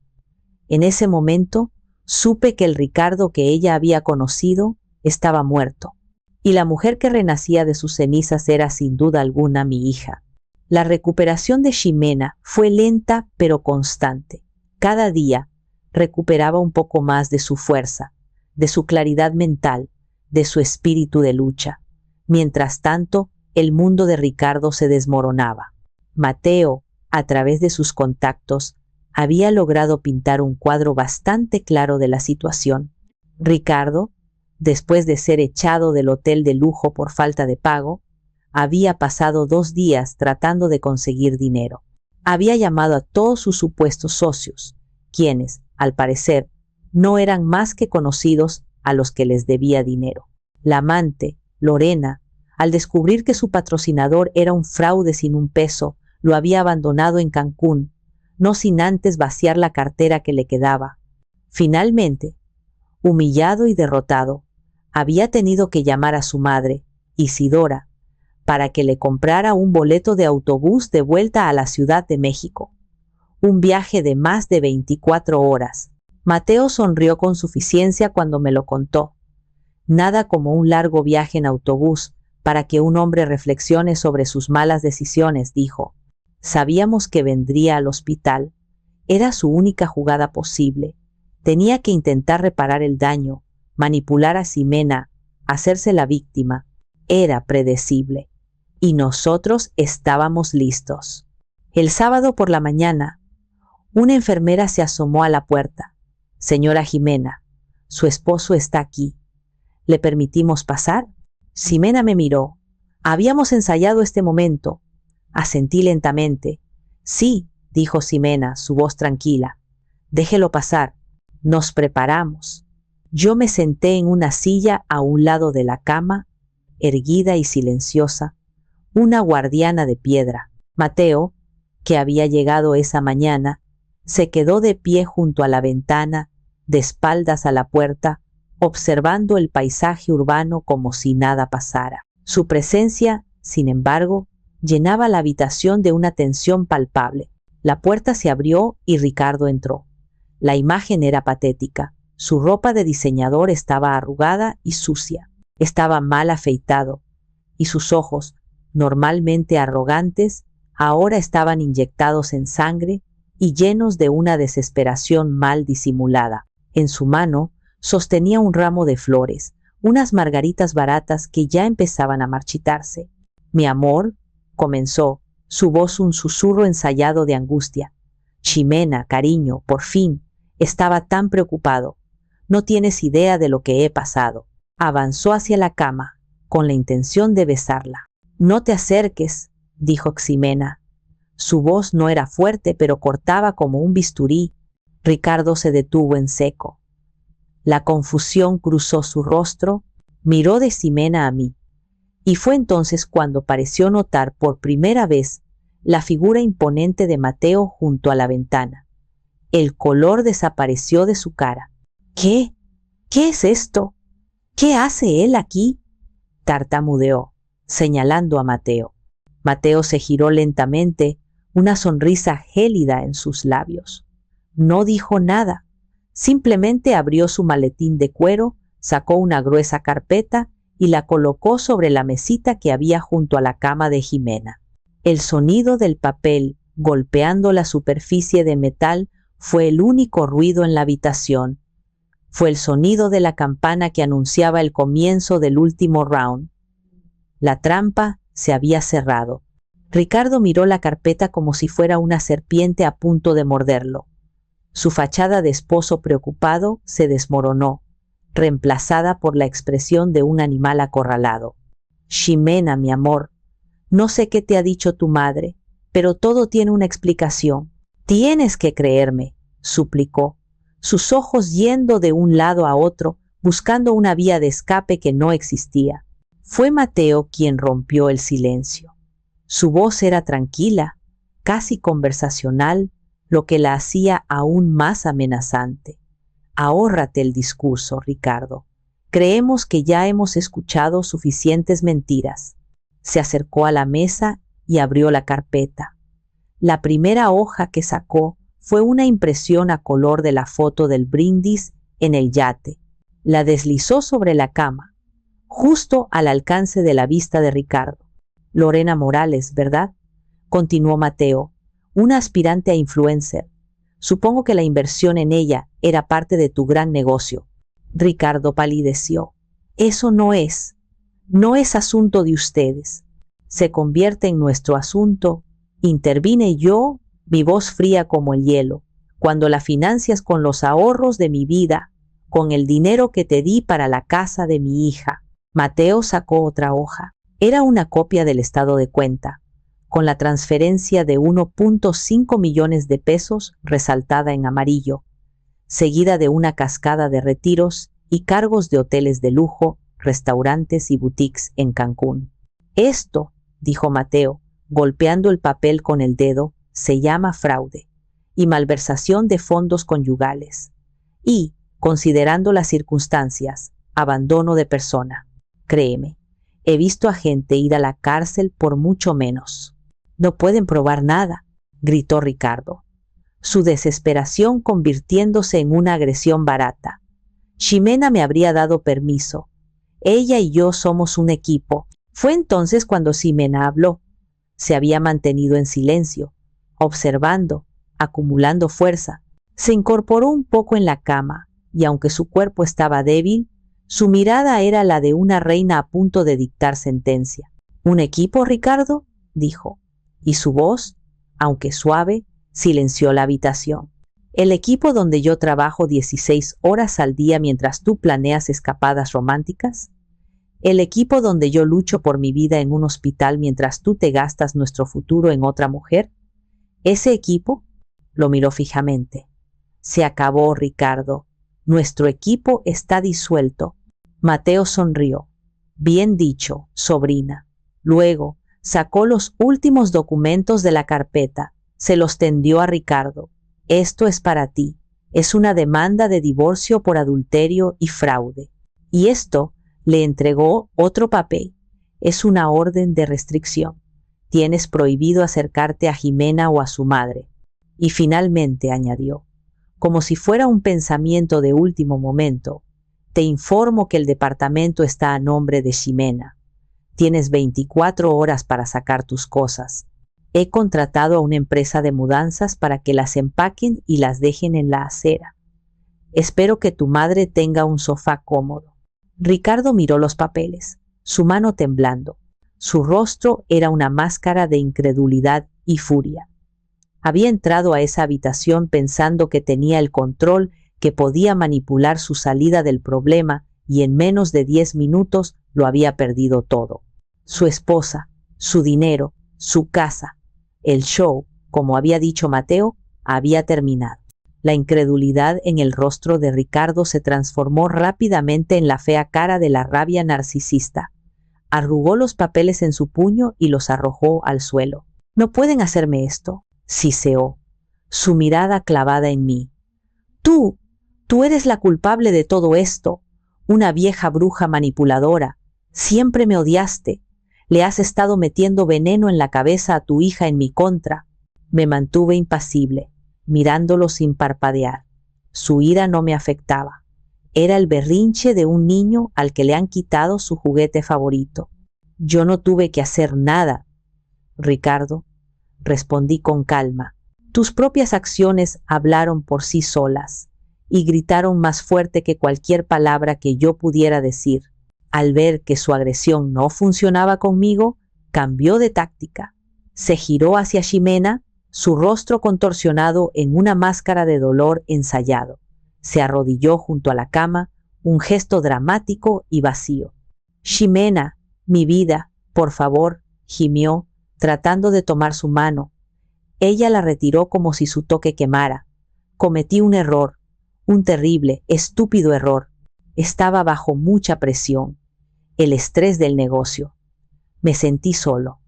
En ese momento, supe que el Ricardo que ella había conocido estaba muerto, y la mujer que renacía de sus cenizas era sin duda alguna mi hija. La recuperación de Ximena fue lenta pero constante. Cada día recuperaba un poco más de su fuerza, de su claridad mental, de su espíritu de lucha. Mientras tanto, el mundo de Ricardo se desmoronaba. Mateo, a través de sus contactos, había logrado pintar un cuadro bastante claro de la situación. Ricardo, después de ser echado del hotel de lujo por falta de pago, había pasado 2 días tratando de conseguir dinero. Había llamado a todos sus supuestos socios, quienes, al parecer, no eran más que conocidos a los que les debía dinero. La amante, Lorena, al descubrir que su patrocinador era un fraude sin un peso, lo había abandonado en Cancún, no sin antes vaciar la cartera que le quedaba. Finalmente, humillado y derrotado, había tenido que llamar a su madre, Isidora, para que le comprara un boleto de autobús de vuelta a la Ciudad de México. Un viaje de más de 24 horas. Mateo sonrió con suficiencia cuando me lo contó. Nada como un largo viaje en autobús para que un hombre reflexione sobre sus malas decisiones, dijo. Sabíamos que vendría al hospital. Era su única jugada posible. Tenía que intentar reparar el daño, manipular a Ximena, hacerse la víctima. Era predecible. Y nosotros estábamos listos. El sábado por la mañana, una enfermera se asomó a la puerta. Señora Ximena, su esposo está aquí. ¿Le permitimos pasar? Ximena me miró. Habíamos ensayado este momento. Asentí lentamente. Sí, dijo Ximena, su voz tranquila. Déjelo pasar. Nos preparamos. Yo me senté en una silla a un lado de la cama, erguida y silenciosa, una guardiana de piedra. Mateo, que había llegado esa mañana, se quedó de pie junto a la ventana, de espaldas a la puerta, observando el paisaje urbano como si nada pasara. Su presencia, sin embargo, llenaba la habitación de una tensión palpable. La puerta se abrió y Ricardo entró. La imagen era patética. Su ropa de diseñador estaba arrugada y sucia. Estaba mal afeitado, y sus ojos, normalmente arrogantes, ahora estaban inyectados en sangre y llenos de una desesperación mal disimulada. En su mano sostenía un ramo de flores, unas margaritas baratas que ya empezaban a marchitarse. Mi amor, comenzó, su voz un susurro ensayado de angustia. Ximena, cariño, por fin, estaba tan preocupado. No tienes idea de lo que he pasado. Avanzó hacia la cama, con la intención de besarla. No te acerques, dijo Ximena. Su voz no era fuerte, pero cortaba como un bisturí. Ricardo se detuvo en seco. La confusión cruzó su rostro, miró de Ximena a mí, y fue entonces cuando pareció notar por primera vez la figura imponente de Mateo junto a la ventana. El color desapareció de su cara. ¿Qué? ¿Qué es esto? ¿Qué hace él aquí?, tartamudeó, señalando a Mateo. Mateo se giró lentamente, una sonrisa gélida en sus labios. No dijo nada, simplemente abrió su maletín de cuero, sacó una gruesa carpeta y la colocó sobre la mesita que había junto a la cama de Ximena. El sonido del papel golpeando la superficie de metal fue el único ruido en la habitación. Fue el sonido de la campana que anunciaba el comienzo del último round. La trampa se había cerrado. Ricardo miró la carpeta como si fuera una serpiente a punto de morderlo. Su fachada de esposo preocupado se desmoronó, reemplazada por la expresión de un animal acorralado. Ximena, mi amor, no sé qué te ha dicho tu madre, pero todo tiene una explicación. Tienes que creerme, suplicó, sus ojos yendo de un lado a otro, buscando una vía de escape que no existía. Fue Mateo quien rompió el silencio. Su voz era tranquila, casi conversacional, lo que la hacía aún más amenazante. Ahórrate el discurso, Ricardo. Creemos que ya hemos escuchado suficientes mentiras. Se acercó a la mesa y abrió la carpeta. La primera hoja que sacó fue una impresión a color de la foto del brindis en el yate. La deslizó sobre la cama, justo al alcance de la vista de Ricardo. Lorena Morales, ¿verdad?, continuó Mateo, una aspirante a influencer. Supongo que la inversión en ella era parte de tu gran negocio. Ricardo palideció. Eso no es asunto de ustedes. Se convierte en nuestro asunto. Intervine yo, mi voz fría como el hielo, cuando la financias con los ahorros de mi vida, con el dinero que te di para la casa de mi hija. Mateo sacó otra hoja. Era una copia del estado de cuenta, con la transferencia de 1.5 millones de pesos resaltada en amarillo, seguida de una cascada de retiros y cargos de hoteles de lujo, restaurantes y boutiques en Cancún. Esto, dijo Mateo, golpeando el papel con el dedo, se llama fraude y malversación de fondos conyugales. Y, considerando las circunstancias, abandono de persona. Créeme, he visto a gente ir a la cárcel por mucho menos. No pueden probar nada, gritó Ricardo, su desesperación convirtiéndose en una agresión barata. Ximena me habría dado permiso. Ella y yo somos un equipo. Fue entonces cuando Ximena habló. Se había mantenido en silencio, observando, acumulando fuerza. Se incorporó un poco en la cama, y aunque su cuerpo estaba débil, su mirada era la de una reina a punto de dictar sentencia. ¿Un equipo, Ricardo?, dijo, y su voz, aunque suave, silenció la habitación. El equipo donde yo trabajo 16 horas al día mientras tú planeas escapadas románticas. El equipo donde yo lucho por mi vida en un hospital mientras tú te gastas nuestro futuro en otra mujer. Ese equipo, lo miró fijamente. Se acabó, Ricardo. Nuestro equipo está disuelto. Mateo sonrió. Bien dicho, sobrina. Luego, sacó los últimos documentos de la carpeta. Se los tendió a Ricardo. Esto es para ti. Es una demanda de divorcio por adulterio y fraude. Y esto, le entregó otro papel. Es una orden de restricción. Tienes prohibido acercarte a Ximena o a su madre. Y finalmente añadió, como si fuera un pensamiento de último momento, te informo que el departamento está a nombre de Ximena. Tienes 24 horas para sacar tus cosas. He contratado a una empresa de mudanzas para que las empaquen y las dejen en la acera. Espero que tu madre tenga un sofá cómodo. Ricardo miró los papeles, su mano temblando. Su rostro era una máscara de incredulidad y furia. Había entrado a esa habitación pensando que tenía el control, que podía manipular su salida del problema, y en menos de 10 minutos lo había perdido todo. Su esposa, su dinero, su casa. El show, como había dicho Mateo, había terminado. La incredulidad en el rostro de Ricardo se transformó rápidamente en la fea cara de la rabia narcisista. Arrugó los papeles en su puño y los arrojó al suelo. No pueden hacerme esto, siseó, su mirada clavada en mí. Tú eres la culpable de todo esto. una vieja bruja manipuladora. Siempre me odiaste. Le has estado metiendo veneno en la cabeza a tu hija en mi contra. Me mantuve impasible, mirándolo sin parpadear. Su ira no me afectaba. Era el berrinche de un niño al que le han quitado su juguete favorito. Yo no tuve que hacer nada, Ricardo, respondí con calma. Tus propias acciones hablaron por sí solas y gritaron más fuerte que cualquier palabra que yo pudiera decir. Al ver que su agresión no funcionaba conmigo, cambió de táctica. Se giró hacia Ximena, su rostro contorsionado en una máscara de dolor ensayado. Se arrodilló junto a la cama, un gesto dramático y vacío. Ximena, mi vida, por favor, gimió, tratando de tomar su mano. Ella la retiró como si su toque quemara. Cometí un error, un terrible, estúpido error. Estaba bajo mucha presión, el estrés del negocio. Me sentí solo.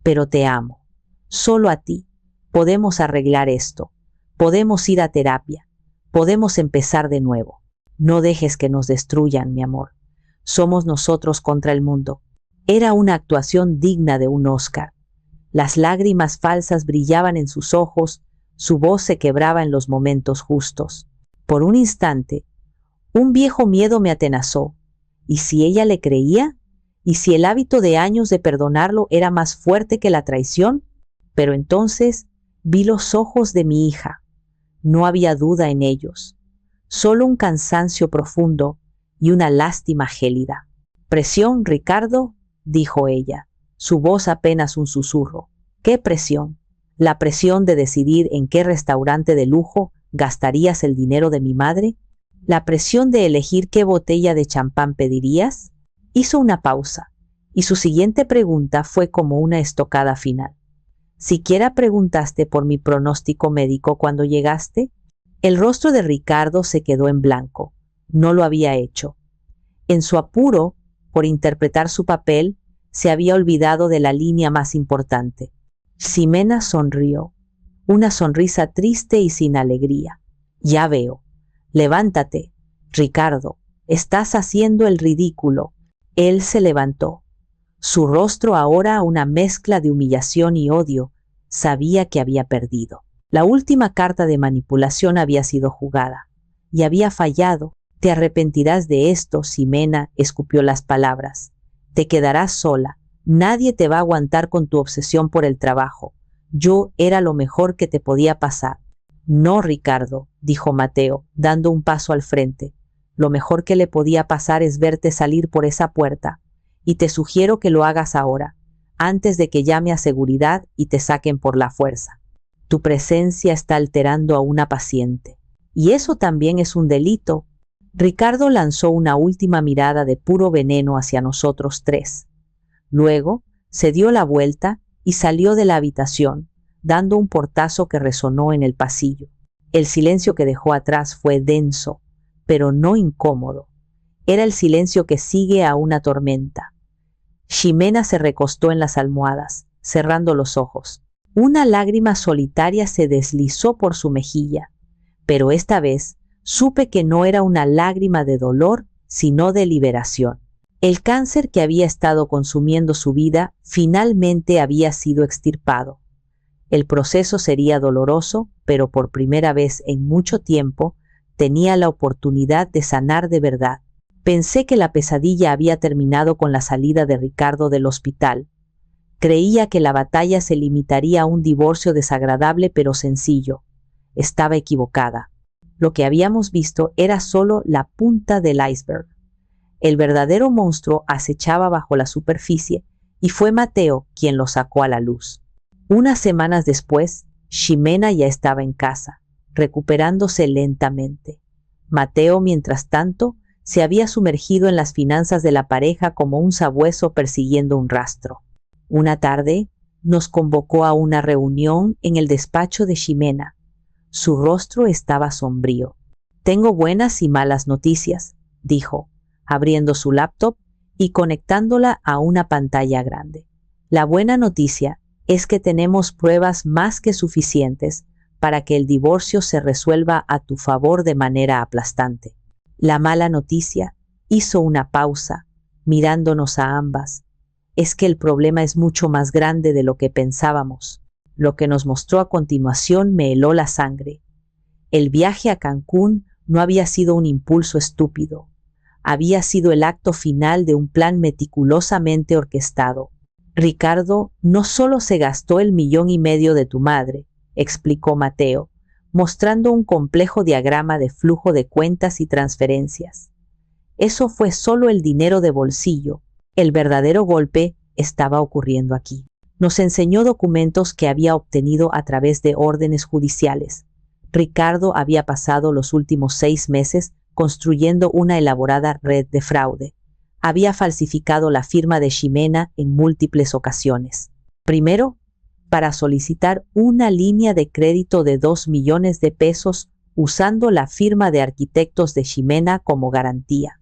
Pero te amo, solo a ti. Podemos arreglar esto. Podemos ir a terapia. Podemos empezar de nuevo. No dejes que nos destruyan, mi amor. Somos nosotros contra el mundo. Era una actuación digna de un Oscar. Las lágrimas falsas brillaban en sus ojos, su voz se quebraba en los momentos justos. Por un instante, un viejo miedo me atenazó. ¿Y si ella le creía? ¿Y si el hábito de años de perdonarlo era más fuerte que la traición? Pero entonces vi los ojos de mi hija. No había duda en ellos, solo un cansancio profundo y una lástima gélida. «Presión, Ricardo», dijo ella, su voz apenas un susurro. «¿Qué presión? ¿La presión de decidir en qué restaurante de lujo gastarías el dinero de mi madre? ¿La presión de elegir qué botella de champán pedirías?» Hizo una pausa, y su siguiente pregunta fue como una estocada final. ¿Siquiera preguntaste por mi pronóstico médico cuando llegaste? El rostro de Ricardo se quedó en blanco. No lo había hecho. En su apuro por interpretar su papel, se había olvidado de la línea más importante. Ximena sonrió, una sonrisa triste y sin alegría. «Ya veo. Levántate, Ricardo. Estás haciendo el ridículo». Él se levantó. Su rostro ahora una mezcla de humillación y odio. Sabía que había perdido. La última carta de manipulación había sido jugada. Y había fallado. «Te arrepentirás de esto», Ximena escupió las palabras. «Te quedarás sola. Nadie te va a aguantar con tu obsesión por el trabajo. Yo era lo mejor que te podía pasar». «No, Ricardo», dijo Mateo, dando un paso al frente. «Lo mejor que le podía pasar es verte salir por esa puerta. Y te sugiero que lo hagas ahora, antes de que llame a seguridad y te saquen por la fuerza. Tu presencia está alterando a una paciente. Y eso también es un delito». Ricardo lanzó una última mirada de puro veneno hacia nosotros tres. Luego se dio la vuelta y salió de la habitación, dando un portazo que resonó en el pasillo. El silencio que dejó atrás fue denso, pero no incómodo. Era el silencio que sigue a una tormenta. Ximena se recostó en las almohadas, cerrando los ojos. Una lágrima solitaria se deslizó por su mejilla, pero esta vez supe que no era una lágrima de dolor, sino de liberación. El cáncer que había estado consumiendo su vida finalmente había sido extirpado. El proceso sería doloroso, pero por primera vez en mucho tiempo tenía la oportunidad de sanar de verdad. Pensé que la pesadilla había terminado con la salida de Ricardo del hospital. Creía que la batalla se limitaría a un divorcio desagradable pero sencillo. Estaba equivocada. Lo que habíamos visto era solo la punta del iceberg. El verdadero monstruo acechaba bajo la superficie y fue Mateo quien lo sacó a la luz. Unas semanas después, Ximena ya estaba en casa, recuperándose lentamente. Mateo, mientras tanto, se había sumergido en las finanzas de la pareja como un sabueso persiguiendo un rastro. Una tarde, nos convocó a una reunión en el despacho de Ximena. Su rostro estaba sombrío. «Tengo buenas y malas noticias», dijo, abriendo su laptop y conectándola a una pantalla grande. «La buena noticia es que tenemos pruebas más que suficientes para que el divorcio se resuelva a tu favor de manera aplastante. La mala noticia Hizo una pausa, mirándonos a ambas. Es que el problema es mucho más grande de lo que pensábamos. Lo que nos mostró a continuación me heló la sangre. El viaje a Cancún no había sido un impulso estúpido. Había sido el acto final de un plan meticulosamente orquestado. Ricardo no solo se gastó el 1,5 millones de tu madre, explicó Mateo, mostrando un complejo diagrama de flujo de cuentas y transferencias. Eso fue solo el dinero de bolsillo. El verdadero golpe estaba ocurriendo aquí. Nos enseñó documentos que había obtenido a través de órdenes judiciales. Ricardo había pasado los últimos 6 meses construyendo una elaborada red de fraude. Había falsificado la firma de Ximena en múltiples ocasiones. Primero, para solicitar una línea de crédito de 2 millones de pesos usando la firma de arquitectos de Ximena como garantía.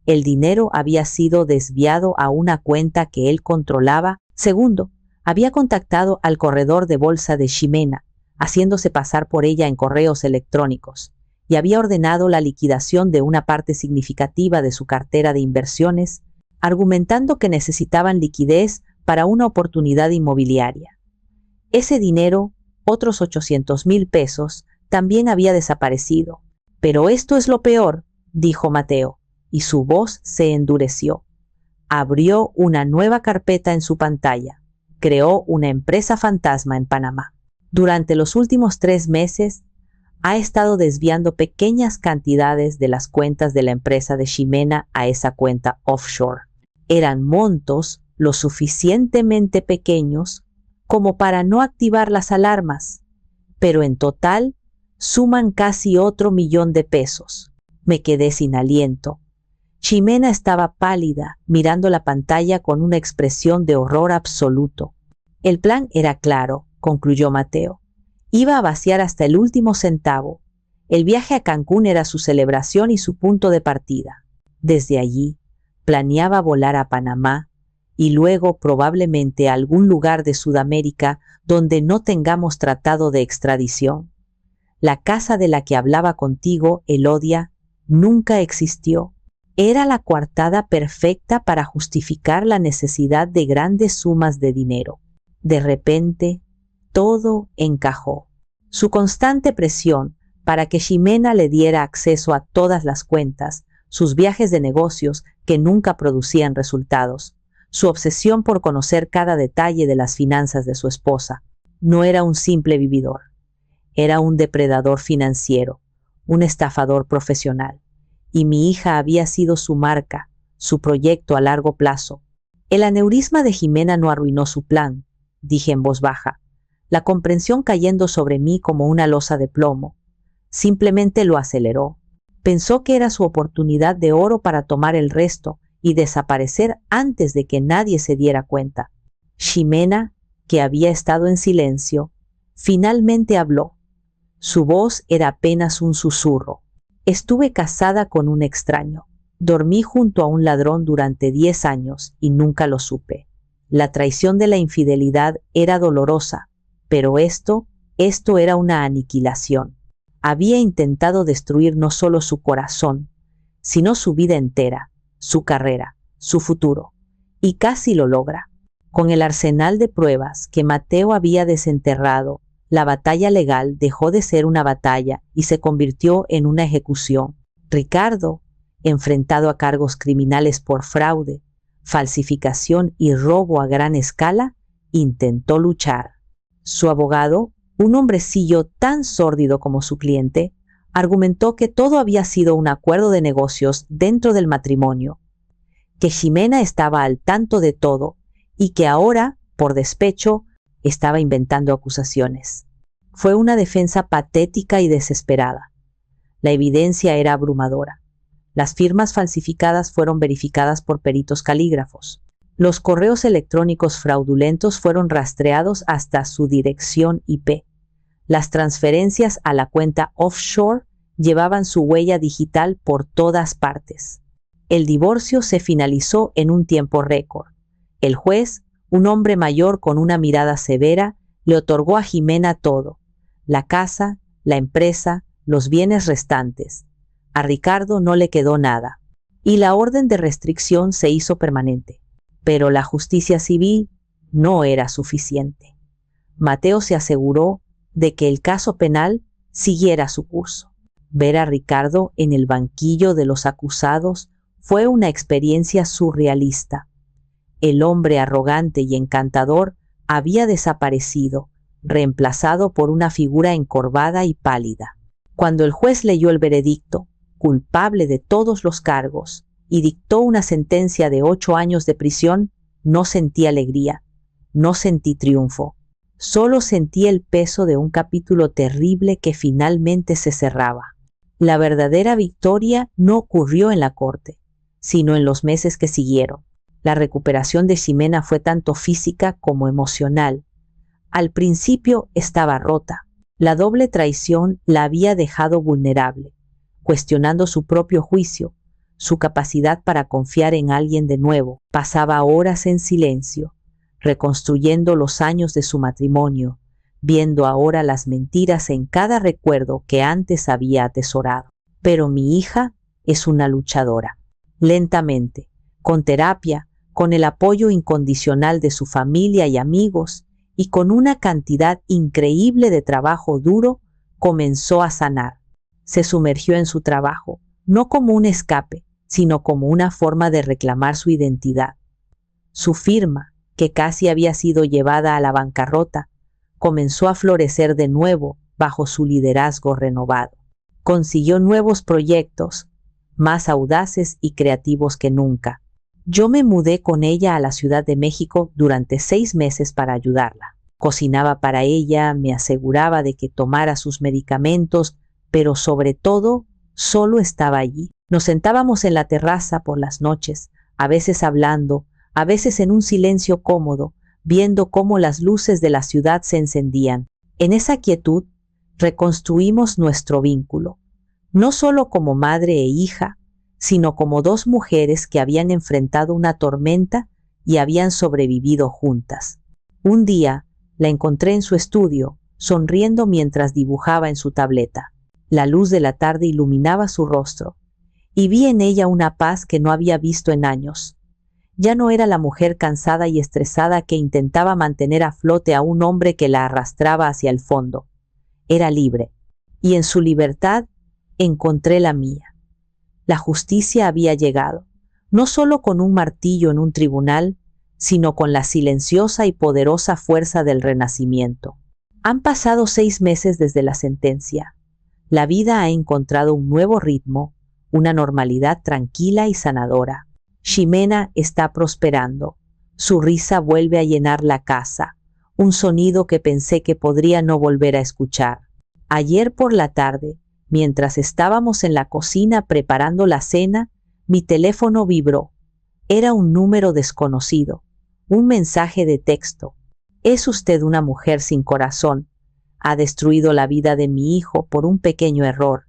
El dinero había sido desviado a una cuenta que él controlaba. Segundo, había contactado al corredor de bolsa de Ximena, haciéndose pasar por ella en correos electrónicos, y había ordenado la liquidación de una parte significativa de su cartera de inversiones, argumentando que necesitaban liquidez para una oportunidad inmobiliaria. Ese dinero, otros 800,000 pesos, también había desaparecido. Pero esto es lo peor, dijo Mateo, y su voz se endureció. Abrió una nueva carpeta en su pantalla. Creó una empresa fantasma en Panamá. Durante los últimos 3 meses, ha estado desviando pequeñas cantidades de las cuentas de la empresa de Ximena a esa cuenta offshore. Eran montos lo suficientemente pequeños como para no activar las alarmas, pero en total suman casi otro 1,000,000 de pesos. Me quedé sin aliento. Ximena estaba pálida, mirando la pantalla con una expresión de horror absoluto. El plan era claro, concluyó Mateo. Iba a vaciar hasta el último centavo. El viaje a Cancún era su celebración y su punto de partida. Desde allí, planeaba volar a Panamá y luego probablemente a algún lugar de Sudamérica donde no tengamos tratado de extradición. La casa de la que hablaba contigo, Elodia, nunca existió. Era la coartada perfecta para justificar la necesidad de grandes sumas de dinero. De repente, todo encajó. Su constante presión para que Ximena le diera acceso a todas las cuentas, sus viajes de negocios que nunca producían resultados, su obsesión por conocer cada detalle de las finanzas de su esposa. No era un simple vividor. Era un depredador financiero, un estafador profesional. Y mi hija había sido su marca, su proyecto a largo plazo. El aneurisma de Ximena no arruinó su plan, dije en voz baja, la comprensión cayendo sobre mí como una losa de plomo. Simplemente lo aceleró. Pensó que era su oportunidad de oro para tomar el resto y desaparecer antes de que nadie se diera cuenta. Ximena, que había estado en silencio, finalmente habló. Su voz era apenas un susurro. Estuve casada con un extraño. Dormí junto a un ladrón durante 10 años y nunca lo supe. La traición de la infidelidad era dolorosa, pero esto era una aniquilación. Había intentado destruir no solo su corazón, sino su vida entera, su carrera, su futuro. Y casi lo logra. Con el arsenal de pruebas que Mateo había desenterrado, la batalla legal dejó de ser una batalla y se convirtió en una ejecución. Ricardo, enfrentado a cargos criminales por fraude, falsificación y robo a gran escala, intentó luchar. Su abogado, un hombrecillo tan sórdido como su cliente, argumentó que todo había sido un acuerdo de negocios dentro del matrimonio, que Ximena estaba al tanto de todo y que ahora, por despecho, estaba inventando acusaciones. Fue una defensa patética y desesperada. La evidencia era abrumadora. Las firmas falsificadas fueron verificadas por peritos calígrafos. Los correos electrónicos fraudulentos fueron rastreados hasta su dirección IP. Las transferencias a la cuenta offshore llevaban su huella digital por todas partes. El divorcio se finalizó en un tiempo récord. El juez, un hombre mayor con una mirada severa, le otorgó a Ximena todo: la casa, la empresa, los bienes restantes. A Ricardo no le quedó nada. y la orden de restricción se hizo permanente. Pero la justicia civil no era suficiente. Mateo se aseguró de que el caso penal siguiera su curso. Ver a Ricardo en el banquillo de los acusados fue una experiencia surrealista. El hombre arrogante y encantador había desaparecido, reemplazado por una figura encorvada y pálida. Cuando el juez leyó el veredicto, culpable de todos los cargos, y dictó una sentencia de 8 años de prisión, no sentí alegría, no sentí triunfo. Solo sentí el peso de un capítulo terrible que finalmente se cerraba. La verdadera victoria no ocurrió en la corte, sino en los meses que siguieron. La recuperación de Ximena fue tanto física como emocional. Al principio estaba rota. La doble traición la había dejado vulnerable, cuestionando su propio juicio, su capacidad para confiar en alguien de nuevo. Pasaba horas en silencio, reconstruyendo los años de su matrimonio, viendo ahora las mentiras en cada recuerdo que antes había atesorado. Pero mi hija es una luchadora. Lentamente, con terapia, con el apoyo incondicional de su familia y amigos, y con una cantidad increíble de trabajo duro, comenzó a sanar. Se sumergió en su trabajo, no como un escape, sino como una forma de reclamar su identidad. Su firma, que casi había sido llevada a la bancarrota, comenzó a florecer de nuevo bajo su liderazgo renovado. Consiguió nuevos proyectos, más audaces y creativos que nunca. Yo me mudé con ella a la Ciudad de México durante 6 meses para ayudarla. Cocinaba para ella, me aseguraba de que tomara sus medicamentos, pero sobre todo, solo estaba allí. Nos sentábamos en la terraza por las noches, a veces hablando, a veces en un silencio cómodo, viendo cómo las luces de la ciudad se encendían. En esa quietud, reconstruimos nuestro vínculo, no solo como madre e hija, sino como 2 mujeres que habían enfrentado una tormenta y habían sobrevivido juntas. Un día, la encontré en su estudio, sonriendo mientras dibujaba en su tableta. La luz de la tarde iluminaba su rostro, y vi en ella una paz que no había visto en años. Ya no era la mujer cansada y estresada que intentaba mantener a flote a un hombre que la arrastraba hacia el fondo. Era libre, y en su libertad encontré la mía. La justicia había llegado, no solo con un martillo en un tribunal, sino con la silenciosa y poderosa fuerza del renacimiento. Han pasado 6 meses desde la sentencia. La vida ha encontrado un nuevo ritmo, una normalidad tranquila y sanadora. Ximena está prosperando. Su risa vuelve a llenar la casa, un sonido que pensé que podría no volver a escuchar. Ayer por la tarde, mientras estábamos en la cocina preparando la cena, mi teléfono vibró. Era un número desconocido, un mensaje de texto. Es usted una mujer sin corazón. Ha destruido la vida de mi hijo por un pequeño error.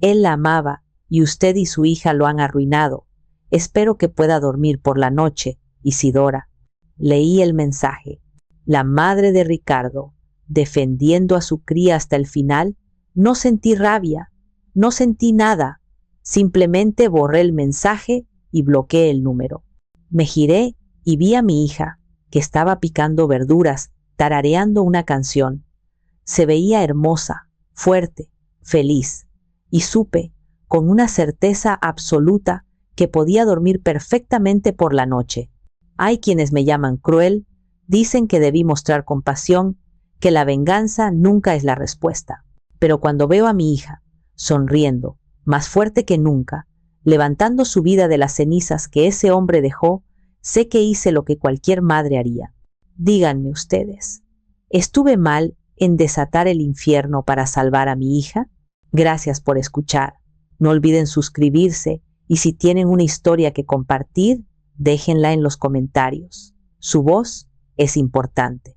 Él la amaba y usted y su hija lo han arruinado. Espero que pueda dormir por la noche, Isidora. Leí el mensaje. La madre de Ricardo, defendiendo a su cría hasta el final. No sentí rabia, no sentí nada. Simplemente borré el mensaje y bloqueé el número. Me giré y vi a mi hija, que estaba picando verduras, tarareando una canción. Se veía hermosa, fuerte, feliz, y supe, con una certeza absoluta, que podía dormir perfectamente por la noche. Hay quienes me llaman cruel, dicen que debí mostrar compasión, que la venganza nunca es la respuesta. Pero cuando veo a mi hija, sonriendo, más fuerte que nunca, levantando su vida de las cenizas que ese hombre dejó, sé que hice lo que cualquier madre haría. Díganme ustedes, ¿estuve mal en desatar el infierno para salvar a mi hija? Gracias por escuchar. No olviden suscribirse y si tienen una historia que compartir, déjenla en los comentarios. Su voz es importante.